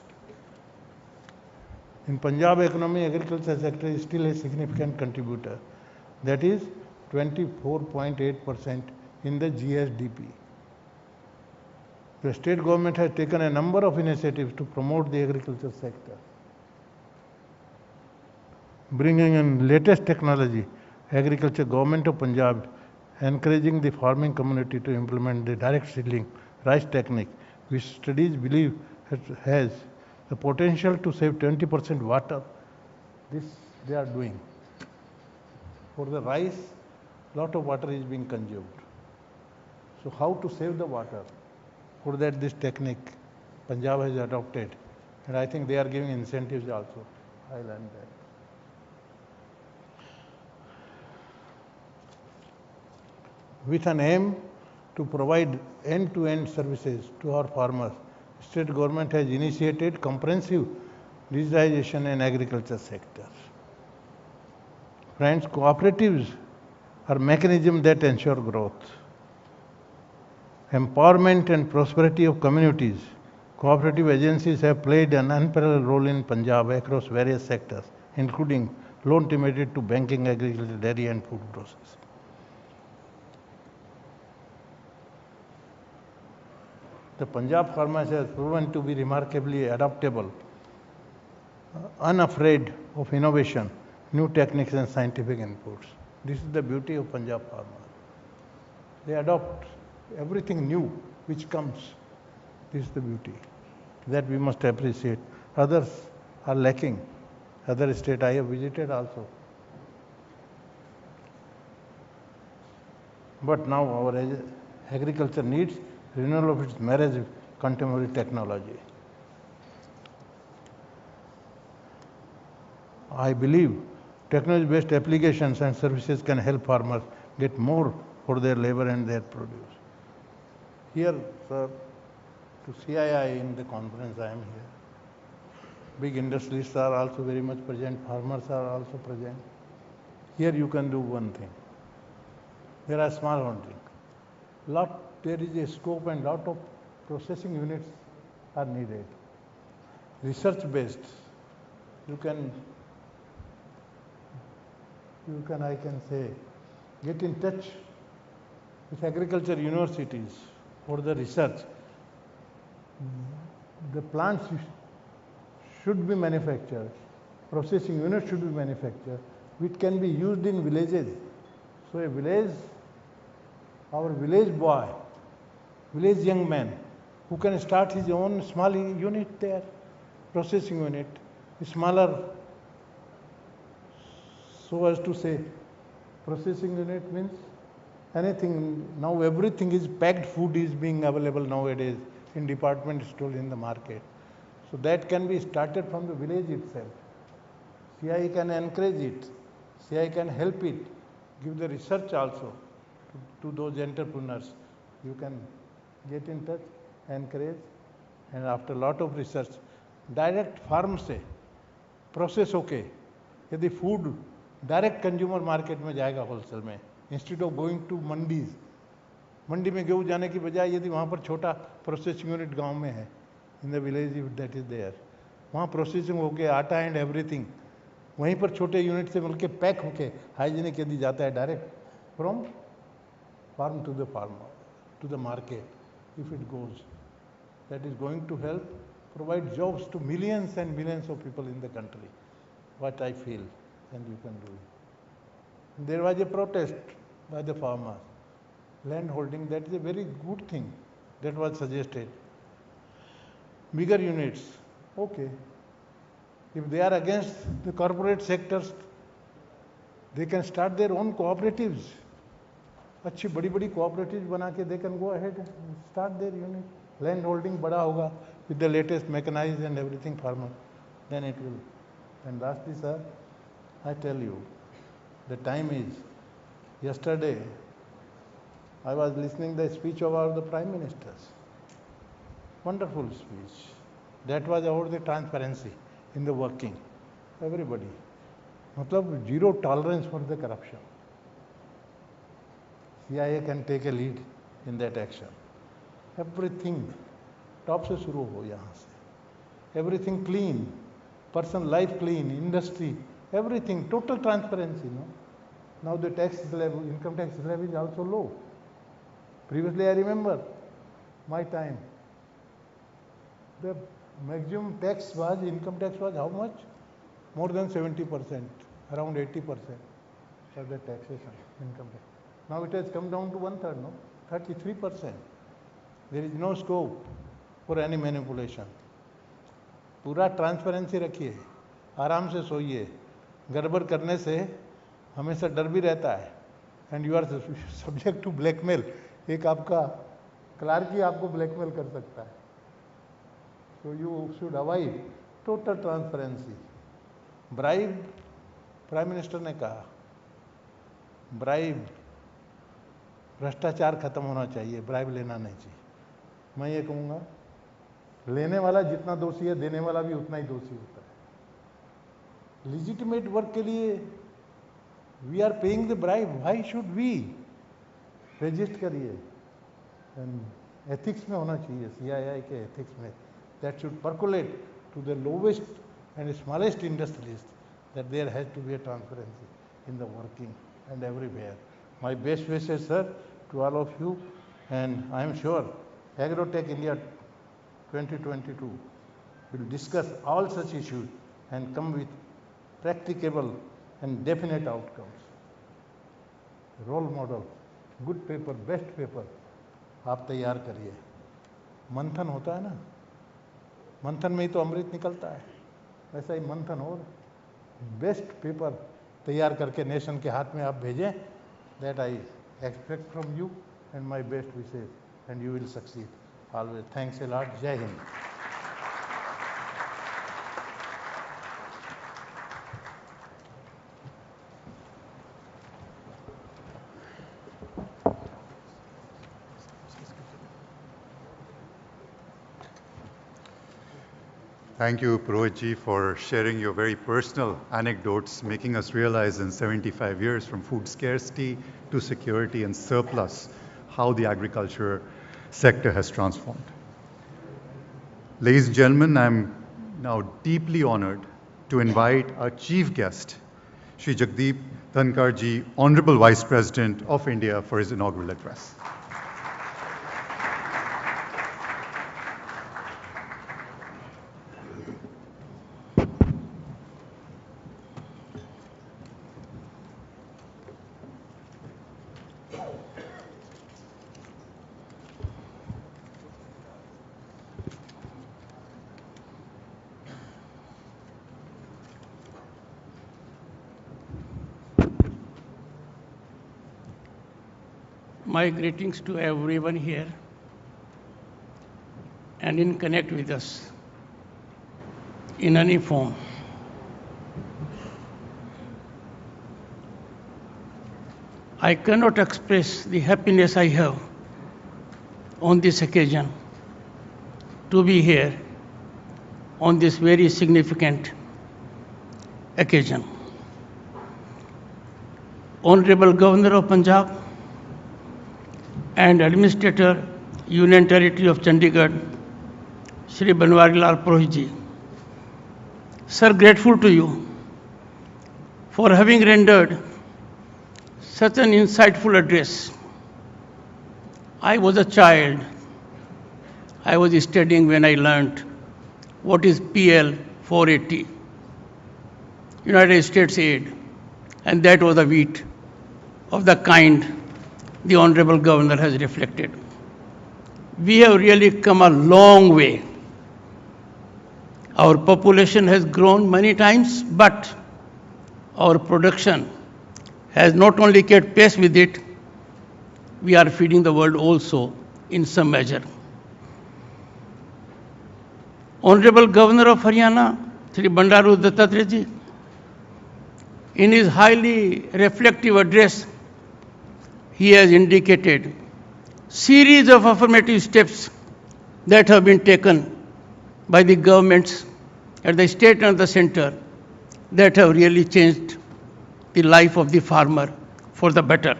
In Punjab economy, agriculture sector is still a significant contributor. That is 24.8% in the GSDP. The state government has taken a number of initiatives to promote the agriculture sector. Bringing in latest technology, agriculture government of Punjab encouraging the farming community to implement the direct seedling rice technique, which studies believe has the potential to save 20% water. This they are doing. For the rice, lot of water is being consumed. So how to save the water? For that this technique Punjab has adopted, and I think they are giving incentives also. I learned that. With an aim to provide end-to-end services to our farmers, state government has initiated comprehensive digitization in agriculture sector. Friends, cooperatives are mechanisms that ensure growth, empowerment and prosperity of communities. Cooperative agencies have played an unparalleled role in Punjab across various sectors, including loan limited to banking, agriculture, dairy and food processing. The Punjab farmers have proven to be remarkably adaptable, unafraid of innovation, new techniques and scientific inputs. This is the beauty of Punjab farmers. They adopt everything new which comes. This is the beauty that we must appreciate. Others are lacking. Other states I have visited also. But now our agriculture needs renewal of its marriage with contemporary technology. I believe technology-based applications and services can help farmers get more for their labor and their produce. Here, sir, to CII in the conference I am here. Big industrialists are also very much present, farmers are also present. Here you can do one thing. There are small holdings. There is a scope and lot of processing units are needed. Research based, I can say, get in touch with agriculture universities for the research. The plants should be manufactured, processing units should be manufactured, which can be used in villages. So a village, our village boy, village young man, who can start his own small unit there, processing unit, smaller, so as to say, processing unit means anything. Now everything is packed food is being available nowadays in department store in the market. So that can be started from the village itself. CII can encourage it, CII can help it, give the research also to those entrepreneurs. You can get in touch, encourage, and after lot of research, direct farm से process होके यदि food direct consumer market में जाएगा wholesale में, instead of going to mandis, मंडी में गेहूँ जाने की बजाय यदि वहाँ पर छोटा processing unit गांव में है, in the village if that is there, वहाँ processing होके आटा and everything, वहीं पर छोटे यूनिट से मिलके पैक होके हाइजीनिक यदि जाता है direct from farm to the farmer to the market, if it goes, that is going to help provide jobs to millions and millions of people in the country. What I feel, and you can do it. There was a protest by the farmers, land holding, that is a very good thing that was suggested. Bigger units, Okay. If they are against the corporate sectors, they can start their own cooperatives. अच्छी बड़ी बड़ी cooperatives बना के they can go ahead and start their unit. Land holding बड़ा होगा with the latest mechanized and everything farmer. Then it will. And lastly, sir, I tell you, the time is, yesterday, I was listening the speech of the Prime Ministers. Wonderful speech. That was about the transparency in the working. Everybody. मतलब zero tolerance for the corruption. CII can take a lead in that action. Everything top से शुरू हो यहाँ से. Everything clean, person life clean, industry, everything total transparency. No. Now the tax level, income tax level is also low. Previously, I remember my time. The maximum tax was, income tax was how much? More than 70%, around 80% for the taxation, income tax. Now it has come down to 1/3, no? 33%. There is no scope for any manipulation. पूरा transparency रखिए, आराम से सोइए, गड़बड़ करने से हमेशा डर भी रहता है. And you are subject to blackmail. एक आपका क्लार्क ही आपको ब्लैकमेल कर सकता है. So you should avoid total transparency. Bribe, prime minister ने कहा, ब्राइब, भ्रष्टाचार खत्म होना चाहिए, ब्राइब लेना नहीं चाहिए. मैं ये कहूँगा, लेने वाला जितना दोषी है, देने वाला भी उतना ही दोषी होता है. लिजिटिमेट वर्क के लिए we are paying the bribe, why should we? Resist करिए. एंड एथिक्स में होना चाहिए, CII के एथिक्स में. That should percolate to the lowest and smallest industries, that there has to be a transparency in the working and everywhere. My best wishes, sir, to all of you, and I am sure Agro Tech India 2022 will discuss all such issues and come with practicable and definite outcomes. Role model, good paper, best paper आप तैयार करिए. मंथन होता है ना, मंथन में ही तो अमृत निकलता है. वैसा ही मंथन और बेस्ट पेपर तैयार करके नेशन के हाथ में आप भेजें. That I expect from you and my best wishes, and you will succeed always. Thanks a lot. जय Hind. Thank you, Purohit ji, for sharing your very personal anecdotes, making us realize in 75 years from food scarcity to security and surplus, how the agriculture sector has transformed. Ladies and gentlemen, I'm now deeply honored to invite our chief guest, Shri Jagdeep Dhankar ji, Honorable Vice President of India, for his inaugural address. My greetings to everyone here and in connect with us in any form. I cannot express the happiness I have on this occasion to be here on this very significant occasion. Honorable Governor of Punjab and Administrator, Union Territory of Chandigarh, Shri Banwarilal Purohit ji. Sir, grateful to you for having rendered such an insightful address. I was a child. I was studying when I learned what is PL 480, United States aid, and that was a wheat of the kind the Honorable Governor has reflected. We have really come a long way. Our population has grown many times, but our production has not only kept pace with it, we are feeding the world also in some measure. Honorable Governor of Haryana, Shri Bandaru Dattatreya ji, in his highly reflective address, he has indicated series of affirmative steps that have been taken by the governments at the state and the center that have really changed the life of the farmer for the better.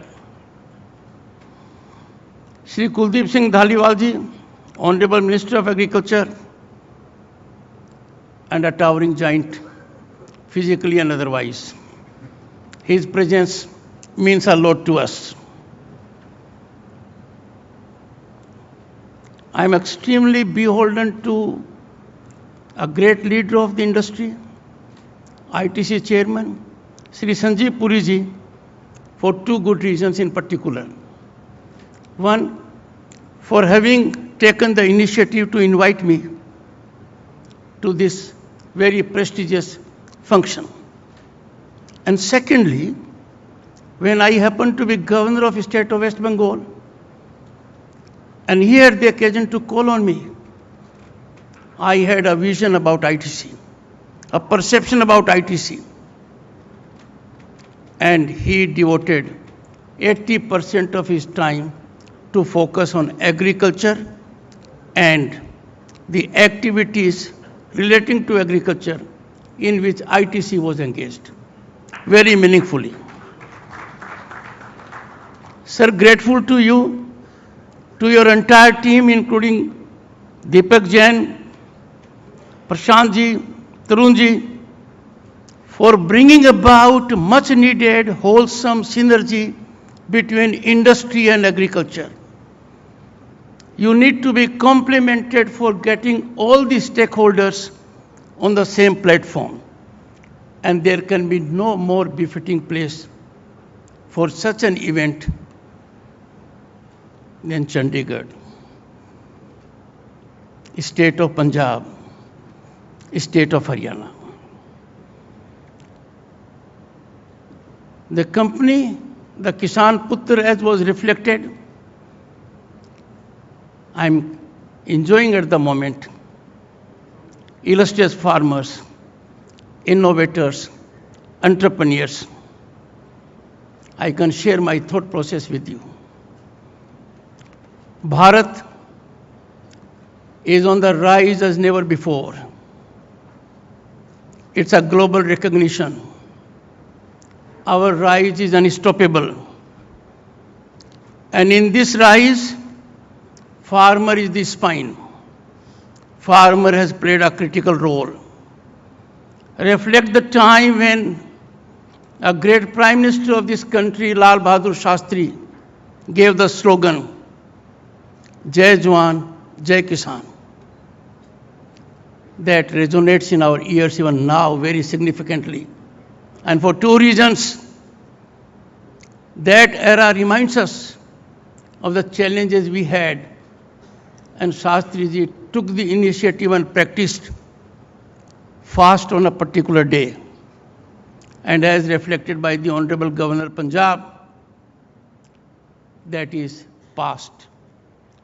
Shri Kuldeep Singh Dhaliwal ji, Honorable Minister of Agriculture, and a towering giant, physically and otherwise. His presence means a lot to us. I am extremely beholden to a great leader of the industry, ITC Chairman, Shri Sanjeev Puri ji, for two good reasons in particular. One, for having taken the initiative to invite me to this very prestigious function. And secondly, when I happened to be Governor of the State of West Bengal, and he had the occasion to call on me, I had a vision about ITC, a perception about ITC. And he devoted 80% of his time to focus on agriculture and the activities relating to agriculture in which ITC was engaged, very meaningfully. Sir, grateful to you, to your entire team, including Deepak Jain, Prashant ji, Tarun ji, for bringing about much needed wholesome synergy between industry and agriculture. You need to be complimented for getting all the stakeholders on the same platform. And there can be no more befitting place for such an event than Chandigarh, state of Punjab, state of Haryana. The company, the Kisan Putra, as was reflected, I'm enjoying at the moment illustrious farmers, innovators, entrepreneurs. I can share my thought process with you. Bharat is on the rise as never before. It's a global recognition. Our rise is unstoppable. And in this rise, farmer is the spine. Farmer has played a critical role. Reflect the time when a great Prime Minister of this country, Lal Bahadur Shastri, gave the slogan, Jai Jawan, Jai Kisan. That resonates in our ears even now very significantly. And for two reasons. That era reminds us of the challenges we had, and Shastriji took the initiative and practiced fast on a particular day. And as reflected by the Honorable Governor Punjab, that is past.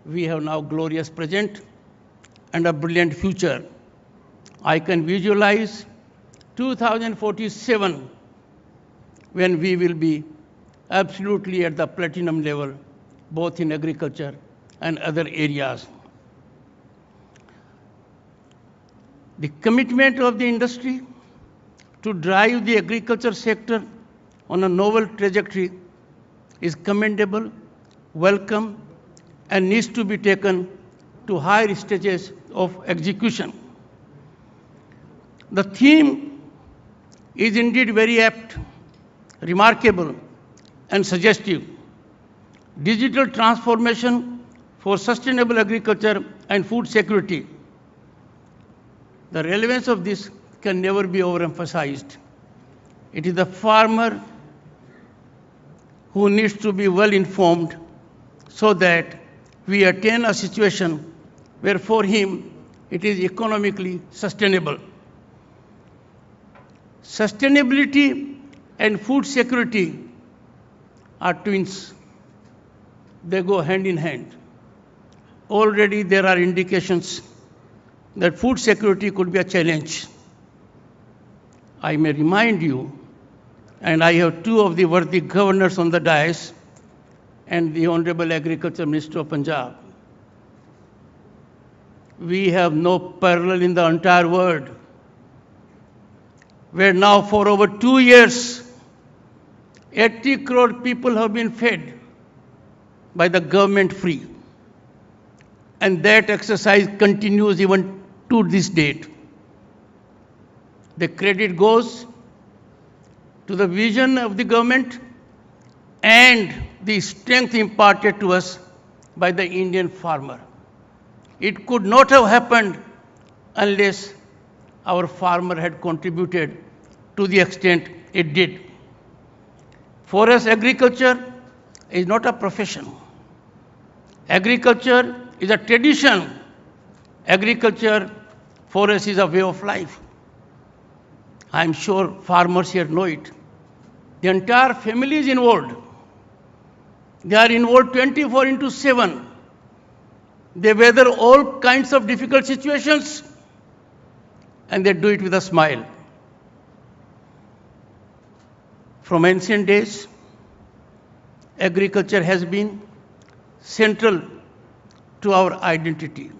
We have now glorious present and a brilliant future. I can visualize 2047 when we will be absolutely at the platinum level, both in agriculture and other areas. The commitment of the industry to drive the agriculture sector on a novel trajectory is commendable, welcome, and needs to be taken to higher stages of execution. The theme is indeed very apt, remarkable, and suggestive. Digital transformation for sustainable agriculture and food security. The relevance of this can never be overemphasized. It is the farmer who needs to be well informed so that we attain a situation where for him it is economically sustainable. Sustainability and food security are twins. They go hand in hand. Already there are indications that food security could be a challenge. I may remind you, and I have two of the worthy governors on the dais and the Honorable Agriculture Minister of Punjab. We have no parallel in the entire world, where now for over 2 years, 80 crore people have been fed by the government free. And that exercise continues even to this date. The credit goes to the vision of the government and the strength imparted to us by the Indian farmer. It could not have happened unless our farmer had contributed to the extent it did. For us, agriculture is not a profession. Agriculture is a tradition. Agriculture for us is a way of life. I'm sure farmers here know it. The entire family is involved. They are involved 24/7. They weather all kinds of difficult situations and they do it with a smile. From ancient days, agriculture has been central to our identity.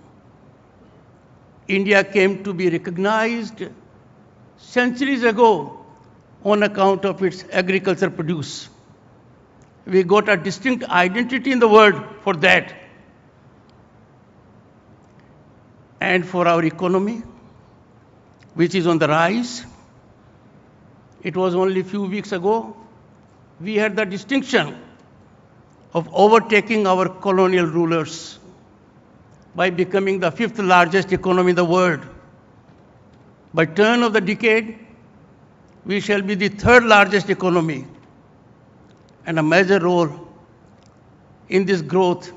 India came to be recognized centuries ago on account of its agriculture produce. We got a distinct identity in the world for that. And for our economy, which is on the rise, it was only a few weeks ago, we had the distinction of overtaking our colonial rulers by becoming the 5th largest economy in the world. By turn of the decade, we shall be the 3rd largest economy, and a major role in this growth,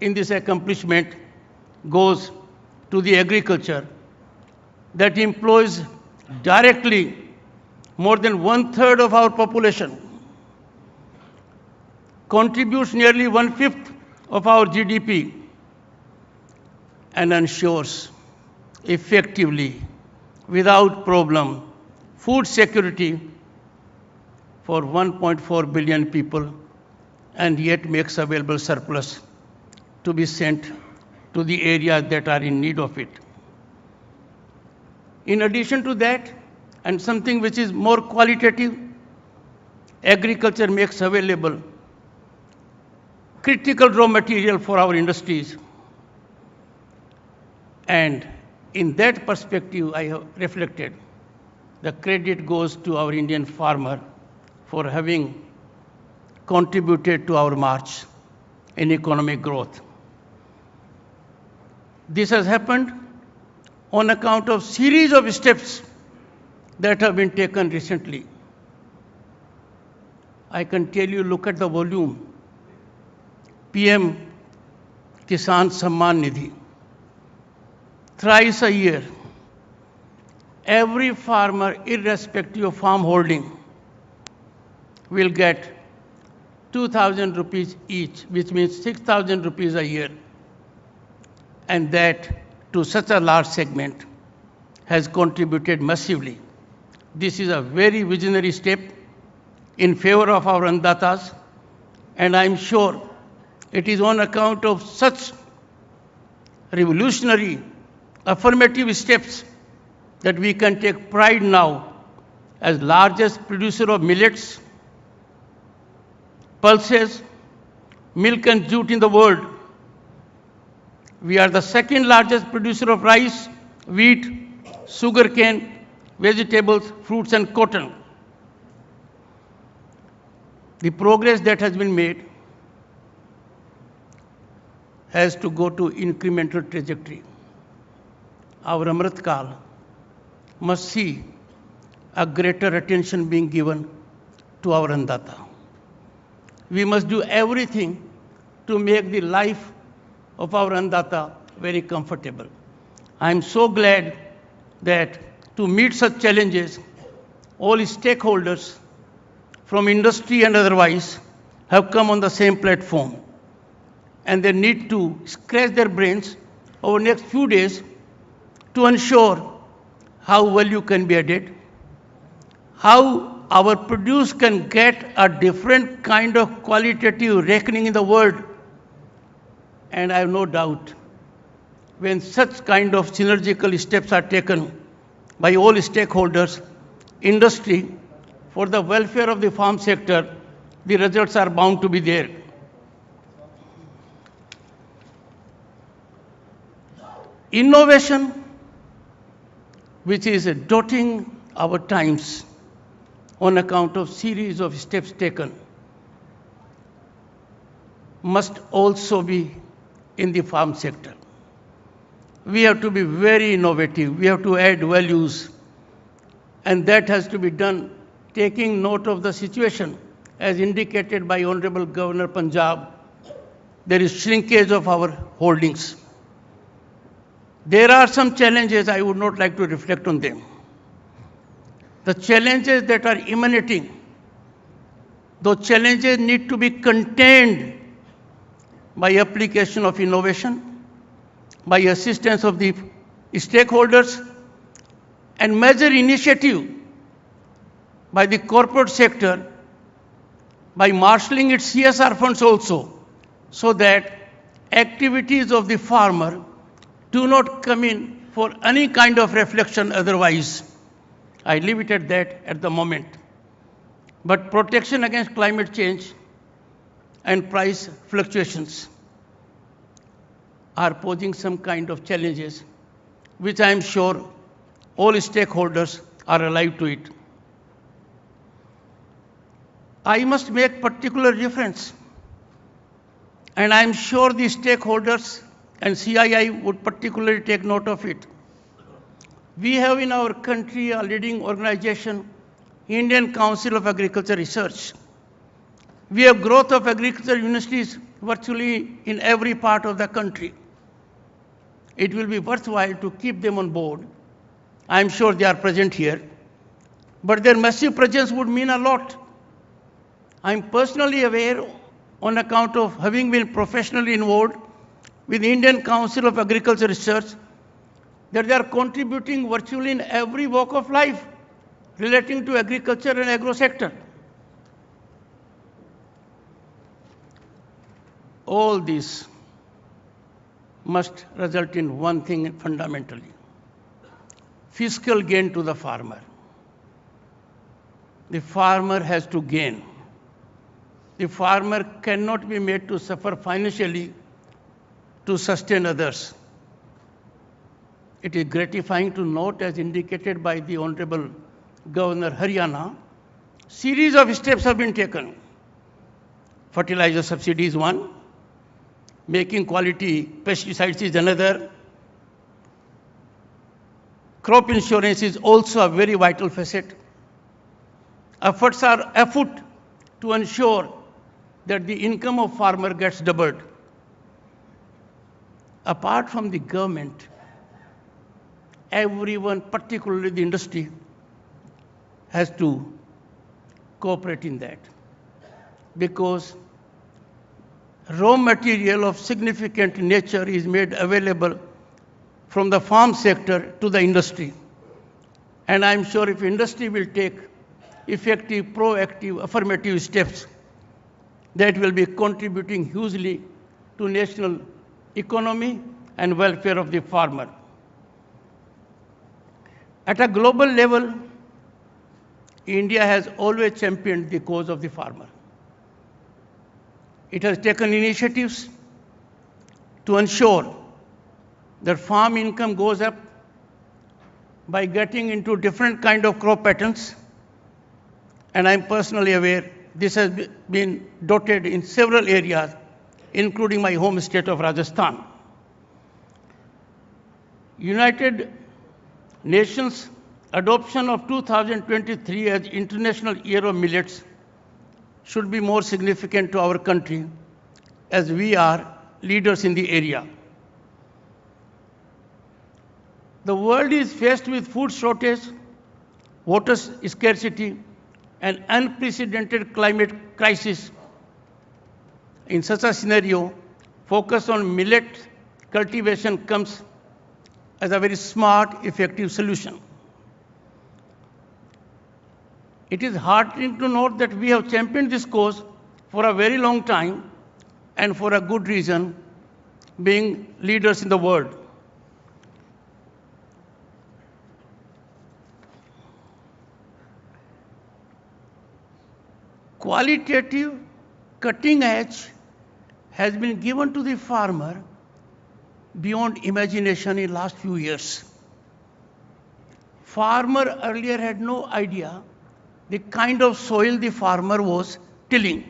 in this accomplishment, goes to the agriculture that employs directly more than 1/3 of our population, contributes nearly 1/5 of our GDP, and ensures effectively, without problem, food security for 1.4 billion people, and yet makes available surplus to be sent to the areas that are in need of it. In addition to that, and something which is more qualitative, agriculture makes available critical raw material for our industries. And in that perspective, I have reflected, the credit goes to our Indian farmer for having contributed to our march in economic growth. This has happened on account of series of steps that have been taken recently. I can tell you, look at the volume. PM Kisan Samman Nidhi. Thrice a year, every farmer, irrespective of farm holding, will get 2,000 rupees each, which means 6,000 rupees a year. And that, to such a large segment, has contributed massively. This is a very visionary step in favor of our Andatas, and I'm sure it is on account of such revolutionary, affirmative steps that we can take pride now as largest producer of millets, pulses, milk and jute in the world. We are the 2nd largest producer of rice, wheat, sugarcane, vegetables, fruits and cotton. The progress that has been made has to go to incremental trajectory. Our Amrit Kal must see a greater attention being given to our Annadata. We must do everything to make the life of our Annadata very comfortable. I'm so glad that to meet such challenges, all stakeholders from industry and otherwise have come on the same platform. And they need to scratch their brains over the next few days to ensure how value can be added, how our produce can get a different kind of qualitative reckoning in the world. And I have no doubt, when such kind of synergical steps are taken by all stakeholders, industry, for the welfare of the farm sector, the results are bound to be there. Innovation, which is dotting our times on account of series of steps taken, must also be in the farm sector. We have to be very innovative. We have to add values. And that has to be done taking note of the situation as indicated by Honorable Governor Punjab. There is shrinkage of our holdings. There are some challenges. I would not like to reflect on them. The challenges that are emanating, those challenges need to be contained by application of innovation, by assistance of the stakeholders, and major initiative by the corporate sector, by marshalling its CSR funds also, so that activities of the farmer do not come in for any kind of reflection otherwise. I leave it at that at the moment. But protection against climate change and price fluctuations are posing some kind of challenges, which I am sure all stakeholders are alive to it. I must make particular reference, and I am sure the stakeholders and CII would particularly take note of it. We have in our country a leading organization, Indian Council of Agriculture Research. We have growth of agriculture universities virtually in every part of the country. It will be worthwhile to keep them on board. I am sure they are present here. But their massive presence would mean a lot. I am personally aware, on account of having been professionally involved with the Indian Council of Agriculture Research, that they are contributing virtually in every walk of life relating to agriculture and agro sector. All this must result in one thing fundamentally: fiscal gain to the farmer. The farmer has to gain. The farmer cannot be made to suffer financially to sustain others. It is gratifying to note, as indicated by the Honorable Governor Haryana, series of steps have been taken. Fertilizer subsidy is one, making quality pesticides is another. Crop insurance is also a very vital facet. Efforts are afoot to ensure that the income of farmer gets doubled. Apart from the government, everyone, particularly the industry, has to cooperate in that, because raw material of significant nature is made available from the farm sector to the industry. And I'm sure if industry will take effective, proactive, affirmative steps, that will be contributing hugely to national economy and welfare of the farmer. At a global level, India has always championed the cause of the farmer. It has taken initiatives to ensure that farm income goes up by getting into different kind of crop patterns. And I'm personally aware this has been dotted in several areas, including my home state of Rajasthan. United Nations adoption of 2023 as International Year of Millets should be more significant to our country, as we are leaders in the area. The world is faced with food shortage, water scarcity, and unprecedented climate crisis. In such a scenario, focus on millet cultivation comes as a very smart, effective solution. It is heartening to note that we have championed this cause for a very long time and for a good reason, being leaders in the world. Qualitative cutting edge has been given to the farmer beyond imagination in last few years. Farmer earlier had no idea the kind of soil the farmer was tilling.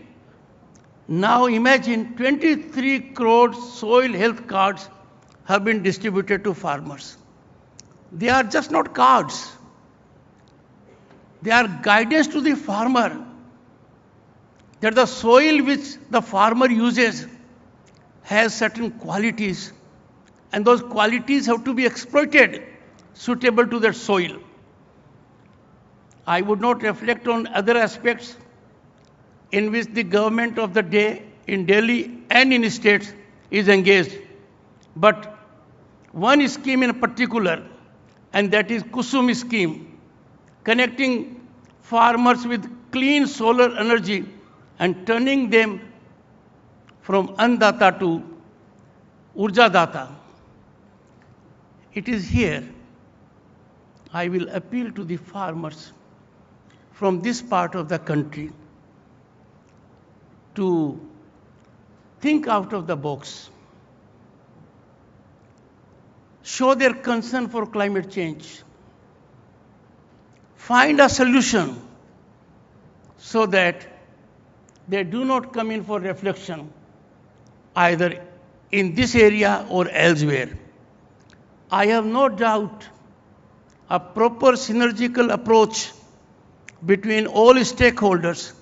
Now imagine 23 crore soil health cards have been distributed to farmers. They are just not cards. They are guidance to the farmer that the soil which the farmer uses has certain qualities, and those qualities have to be exploited suitable to that soil. I would not reflect on other aspects in which the government of the day in Delhi and in states is engaged. But one scheme in particular, and that is Kusum scheme, connecting farmers with clean solar energy and turning them from Annadata to Urjadata. It is here I will appeal to the farmers from this part of the country to think out of the box, show their concern for climate change, find a solution so that they do not come in for reflection either in this area or elsewhere. I have no doubt a proper synergical approach between all stakeholders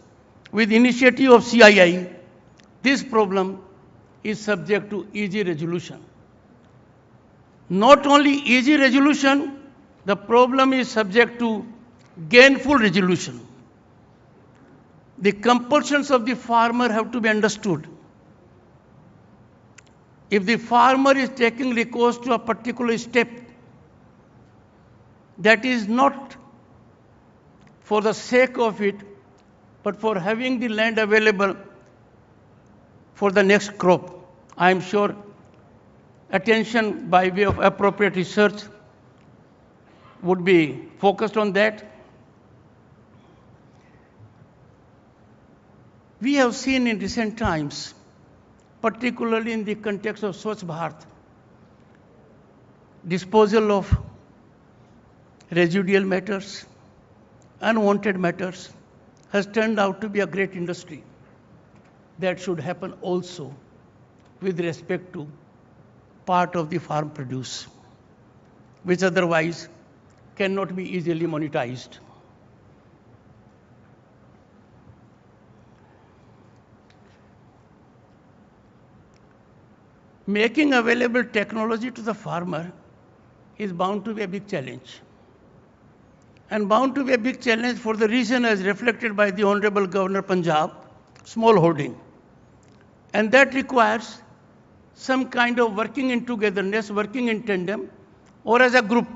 with initiative of CII, this problem is subject to easy resolution. Not only easy resolution, the problem is subject to gainful resolution. The compulsions of the farmer have to be understood. If the farmer is taking recourse to a particular step, that is not for the sake of it, but for having the land available for the next crop. I am sure attention by way of appropriate research would be focused on that. We have seen in recent times, particularly in the context of Swachh Bharat, disposal of residual matters, unwanted matters, has turned out to be a great industry. That should happen also with respect to part of the farm produce, which otherwise cannot be easily monetized. Making available technology to the farmer is bound to be a big challenge. And bound to be a big challenge for the reason as reflected by the Honorable Governor Punjab, small holding. And that requires some kind of working in togetherness, working in tandem, or as a group.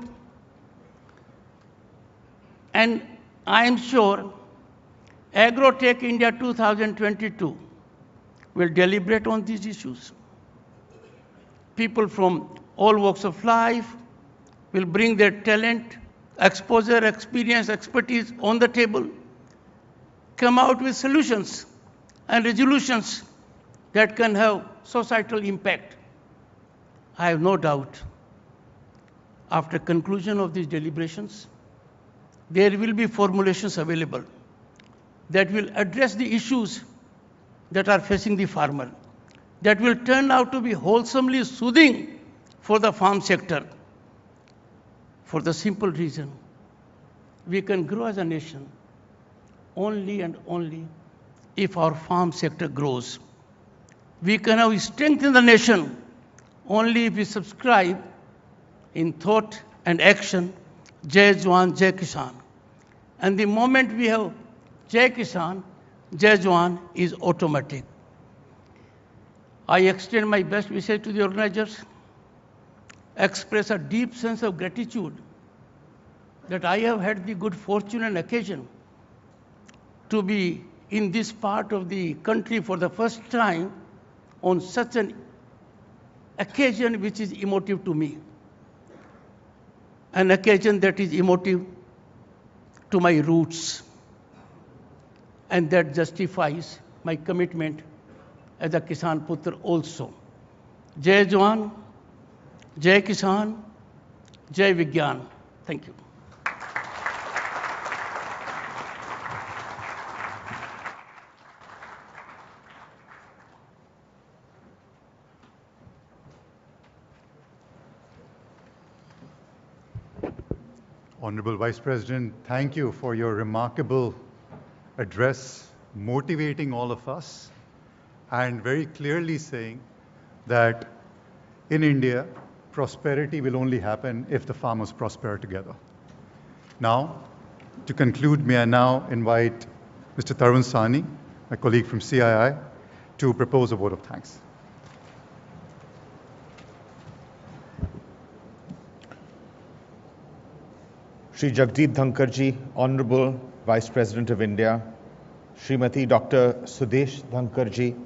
And I am sure Agro Tech India 2022 will deliberate on these issues. People from all walks of life will bring their talent, exposure, experience, expertise on the table, come out with solutions and resolutions that can have societal impact. I have no doubt, after conclusion of these deliberations, there will be formulations available that will address the issues that are facing the farmer, that will turn out to be wholesomely soothing for the farm sector. For the simple reason, we can grow as a nation only and only if our farm sector grows. We can have strength in the nation only if we subscribe in thought and action, Jai Jawan, Jai Kisan. And the moment we have Jai Kisan, Jai Jawan is automatic. I extend my best wishes to the organizers, express a deep sense of gratitude that I have had the good fortune and occasion to be in this part of the country for the first time on such an occasion which is emotive to me. An occasion that is emotive to my roots and that justifies my commitment as a Kisan Putra also. Jai Jawan, Jai Kisan, Jai Vigyan. Thank you. Honorable Vice President, thank you for your remarkable address, motivating all of us, and very clearly saying that in India, prosperity will only happen if the farmers prosper together. Now, to conclude, may I now invite Mr. Tarun Sani, my colleague from CII, to propose a vote of thanks. Shri Jagdeep Dhankar ji, Honorable Vice President of India, Srimati Dr. Sudesh Dhankar ji,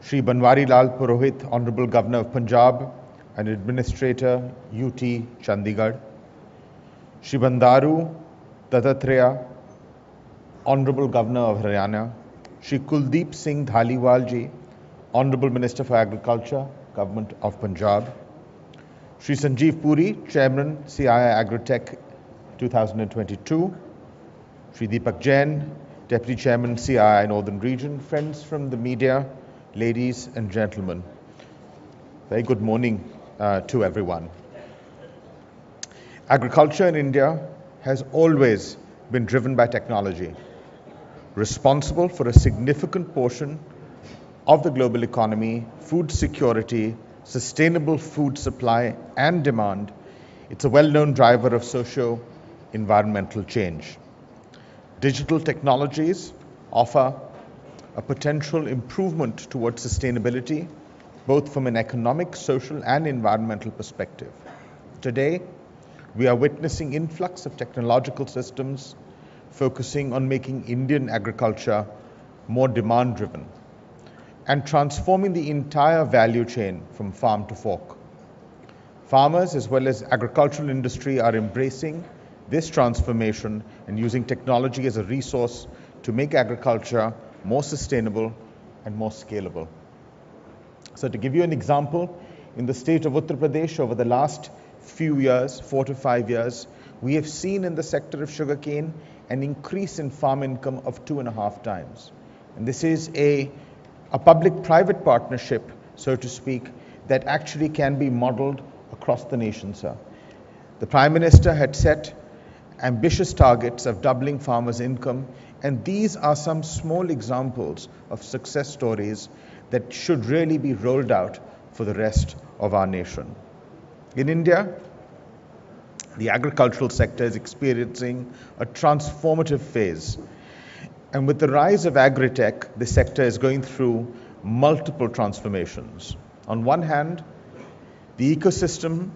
Shri Banwari Lal Purohit, Honorable Governor of Punjab and Administrator, UT Chandigarh, Shri Bandaru Dattatreya, Honorable Governor of Haryana, Shri Kuldeep Singh Dhaliwal ji, Honorable Minister for Agriculture, Government of Punjab, Shri Sanjeev Puri, Chairman, CII Agro Tech 2022, Shri Deepak Jain, Deputy Chairman, CII Northern Region, friends from the media, ladies and gentlemen. Very good morning to everyone. Agriculture in India has always been driven by technology, responsible for a significant portion of the global economy, food security, sustainable food supply and demand. It's a well-known driver of socio-environmental change. Digital technologies offer a potential improvement towards sustainability, both from an economic, social and environmental perspective. Today, we are witnessing influx of technological systems focusing on making Indian agriculture more demand-driven and transforming the entire value chain from farm to fork. Farmers as well as agricultural industry are embracing this transformation and using technology as a resource to make agriculture more sustainable and more scalable. So to give you an example, in the state of Uttar Pradesh over the last few years, 4 to 5 years, we have seen in the sector of sugarcane an increase in farm income of 2.5 times. And this is a public-private partnership, so to speak, that actually can be modeled across the nation, sir. The Prime Minister had set ambitious targets of doubling farmers' income, and these are some small examples of success stories that should really be rolled out for the rest of our nation. In India, the agricultural sector is experiencing a transformative phase. And with the rise of agri-tech, the sector is going through multiple transformations. On one hand, the ecosystem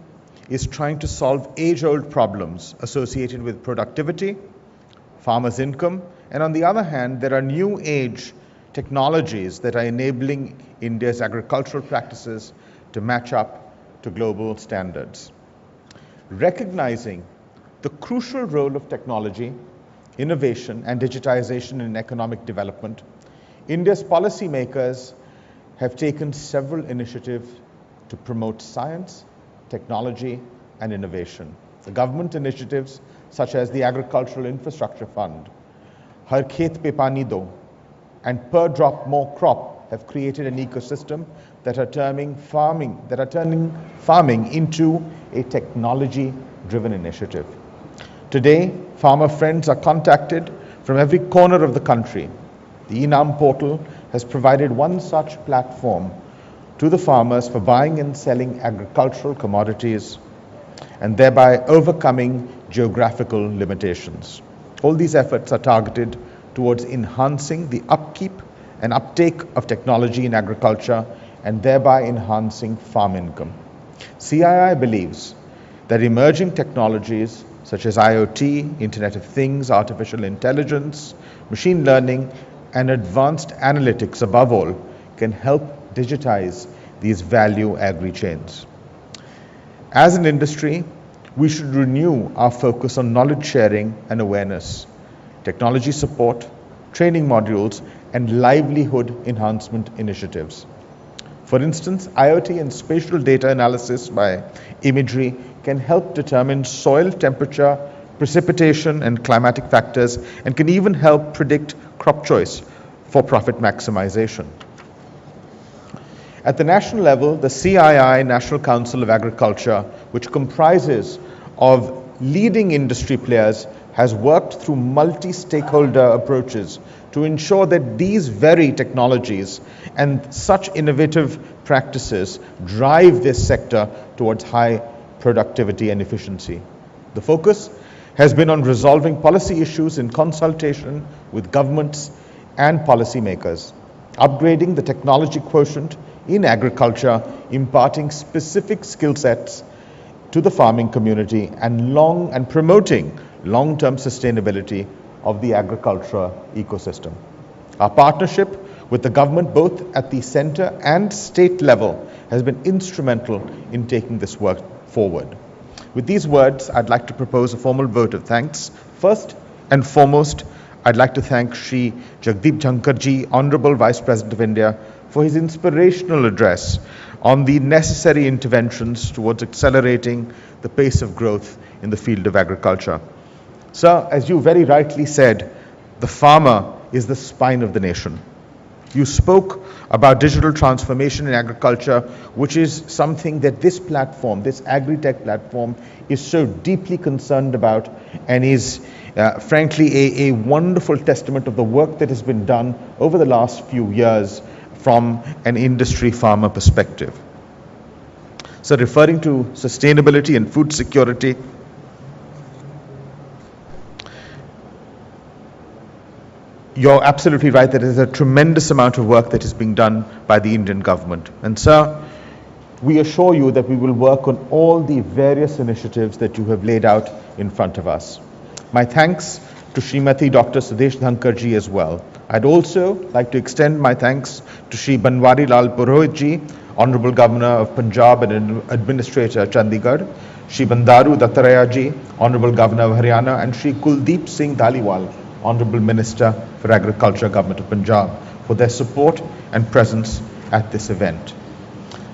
is trying to solve age-old problems associated with productivity, farmers' income, and on the other hand, there are new age technologies that are enabling India's agricultural practices to match up to global standards. Recognizing the crucial role of technology, innovation and digitization in economic development, India's policymakers have taken several initiatives to promote science, technology and innovation. The government initiatives such as the Agricultural Infrastructure Fund, Har Khet Pe Pani Do and Per Drop More Crop have created an ecosystem that are turning farming into a technology-driven initiative. Today, farmer friends are contacted from every corner of the country. The Enam portal has provided one such platform to the farmers for buying and selling agricultural commodities. and thereby overcoming geographical limitations. All these efforts are targeted towards enhancing the upkeep and uptake of technology in agriculture and thereby enhancing farm income. CII believes that emerging technologies such as IoT, Internet of Things, artificial intelligence, machine learning, and advanced analytics above all can help digitize these value agri chains. As an industry, we should renew our focus on knowledge sharing and awareness, technology support, training modules, and livelihood enhancement initiatives. For instance, IoT and spatial data analysis by imagery can help determine soil temperature, precipitation, and climatic factors, and can even help predict crop choice for profit maximization. At the national level, the CII, National Council of Agriculture, which comprises of leading industry players, has worked through multi-stakeholder approaches to ensure that these very technologies and such innovative practices drive this sector towards high productivity and efficiency. The focus has been on resolving policy issues in consultation with governments and policymakers, upgrading the technology quotient in agriculture, imparting specific skill sets to the farming community, and promoting long-term sustainability of the agriculture ecosystem. Our partnership with the government, both at the center and state level, has been instrumental in taking this work forward. With these words, I'd like to propose a formal vote of thanks. First and foremost, I'd like to thank Shri Jagdeep Dhankar ji, Honorable Vice President of India, for his inspirational address on the necessary interventions towards accelerating the pace of growth in the field of agriculture. Sir, as you very rightly said, the farmer is the spine of the nation. You spoke about digital transformation in agriculture, which is something that this platform, this Agri-Tech platform, is so deeply concerned about, and is frankly a wonderful testament of the work that has been done over the last few years from an industry farmer perspective. So referring to sustainability and food security, you're absolutely right that there is a tremendous amount of work that is being done by the Indian government. And sir, we assure you that we will work on all the various initiatives that you have laid out in front of us. My thanks to Srimati Dr. Sudesh Dhankar ji as well. I'd also like to extend my thanks to Shri Banwarilal Purohit ji, Honorable Governor of Punjab and Administrator Chandigarh, Shri Bandaru Dattaraya ji, Honorable Governor of Haryana, and Shri Kuldeep Singh Dhaliwal, Honorable Minister for Agriculture, Government of Punjab, for their support and presence at this event.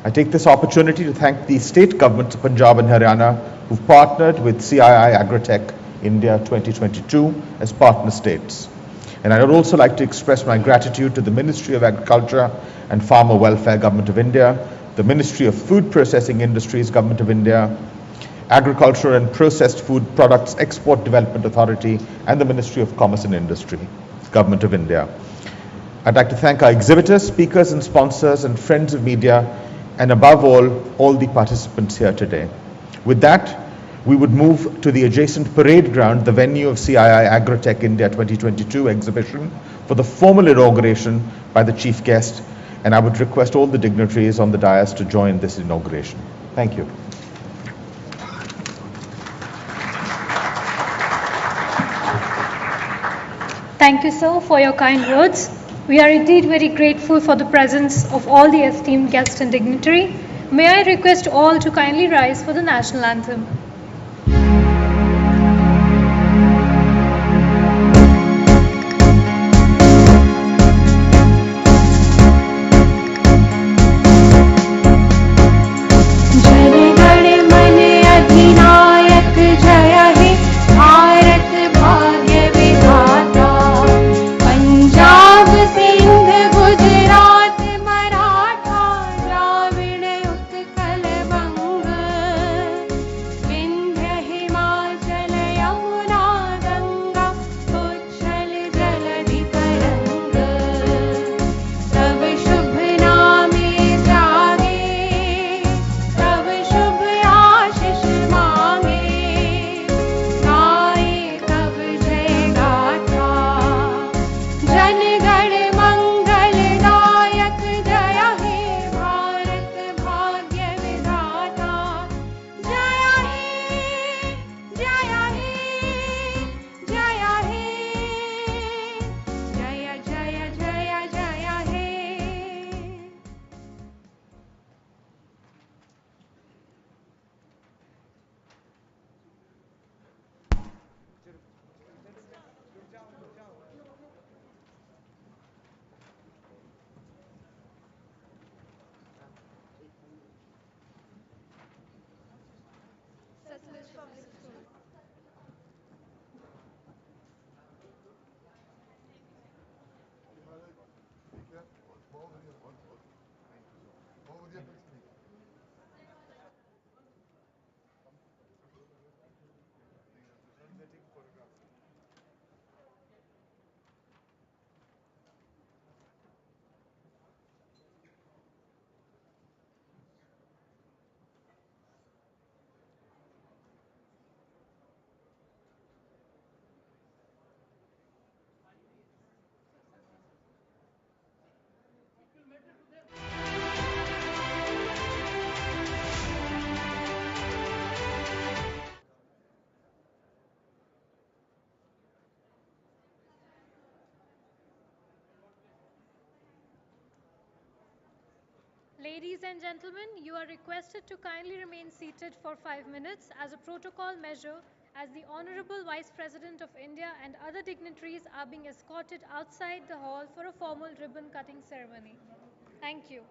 I take this opportunity to thank the state governments of Punjab and Haryana who've partnered with CII Agro Tech India 2022 as partner states. And I would also like to express my gratitude to the Ministry of Agriculture and Farmer Welfare, Government of India, the Ministry of Food Processing Industries, Government of India, Agriculture and Processed Food Products Export Development Authority, and the Ministry of Commerce and Industry, Government of India. I'd like to thank our exhibitors, speakers and sponsors and friends of media, and above all the participants here today. With that, we would move to the adjacent parade ground, the venue of CII Agro Tech India 2022 exhibition, for the formal inauguration by the chief guest, and I would request all the dignitaries on the dais to join this inauguration. Thank you. Thank you, sir, for your kind words. We are indeed very grateful for the presence of all the esteemed guests and dignitary. May I request all to kindly rise for the national anthem. Ladies and gentlemen, you are requested to kindly remain seated for 5 minutes as a protocol measure as the Honorable Vice President of India and other dignitaries are being escorted outside the hall for a formal ribbon cutting ceremony. Thank you.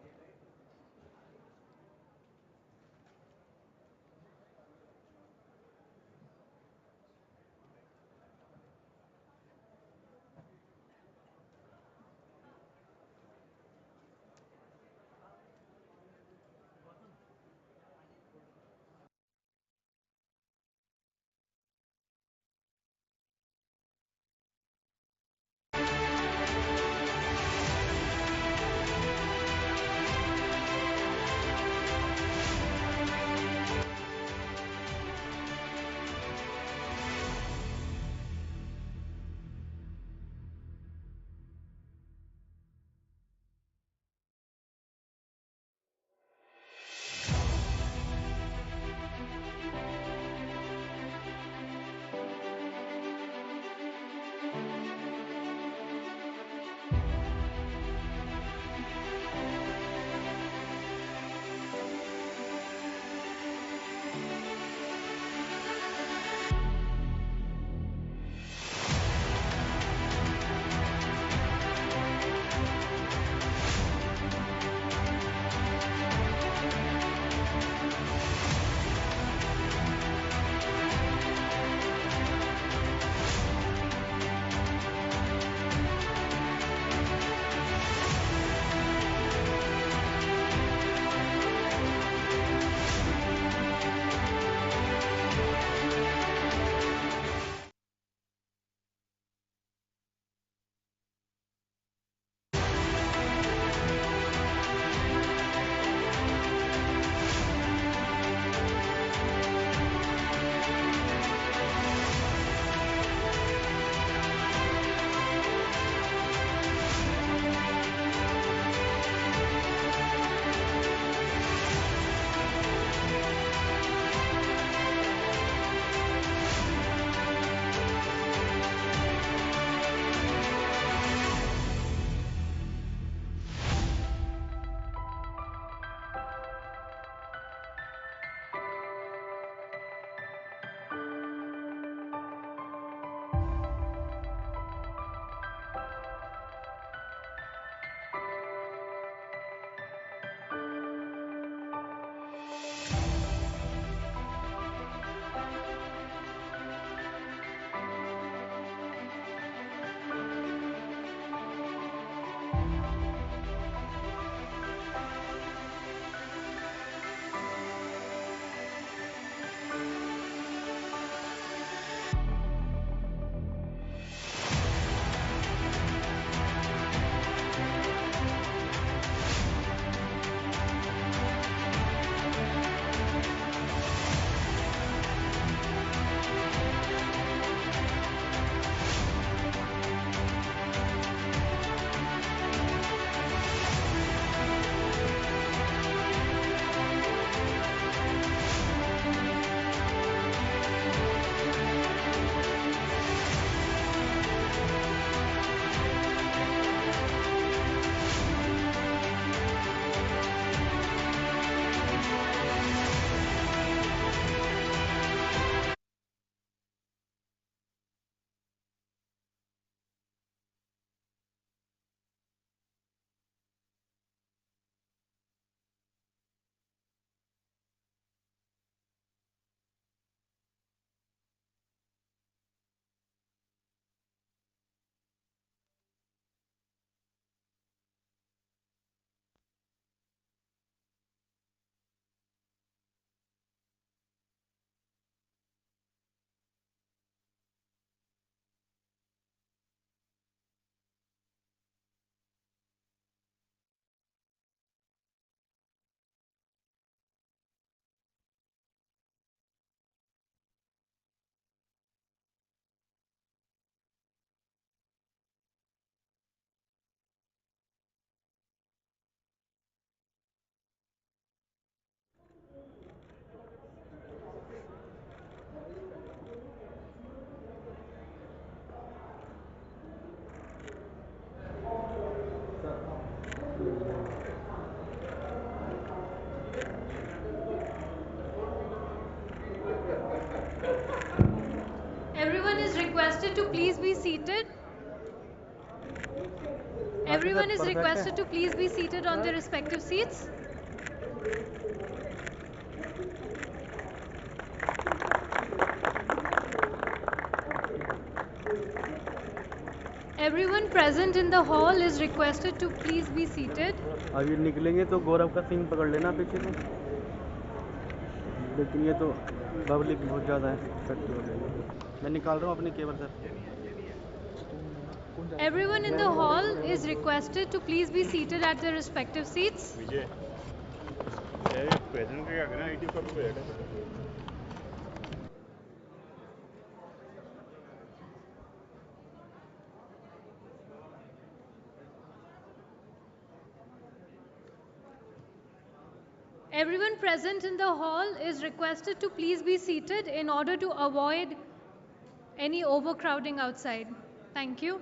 requested to please be seated. Everyone is requested to please be seated on their respective seats. Everyone present in the hall is requested to please be seated. अब ये निकलेंगे तो गौरव का scene पकड़ लेना पीछे से, लेकिन ये तो पब्लिक बहुत ज़्यादा है, मैं निकाल रहा हूँ अपनी cable sir. Everyone in the hall is requested to please be seated at their respective seats. Everyone present in the hall is requested to please be seated in order to avoid any overcrowding outside. Thank you.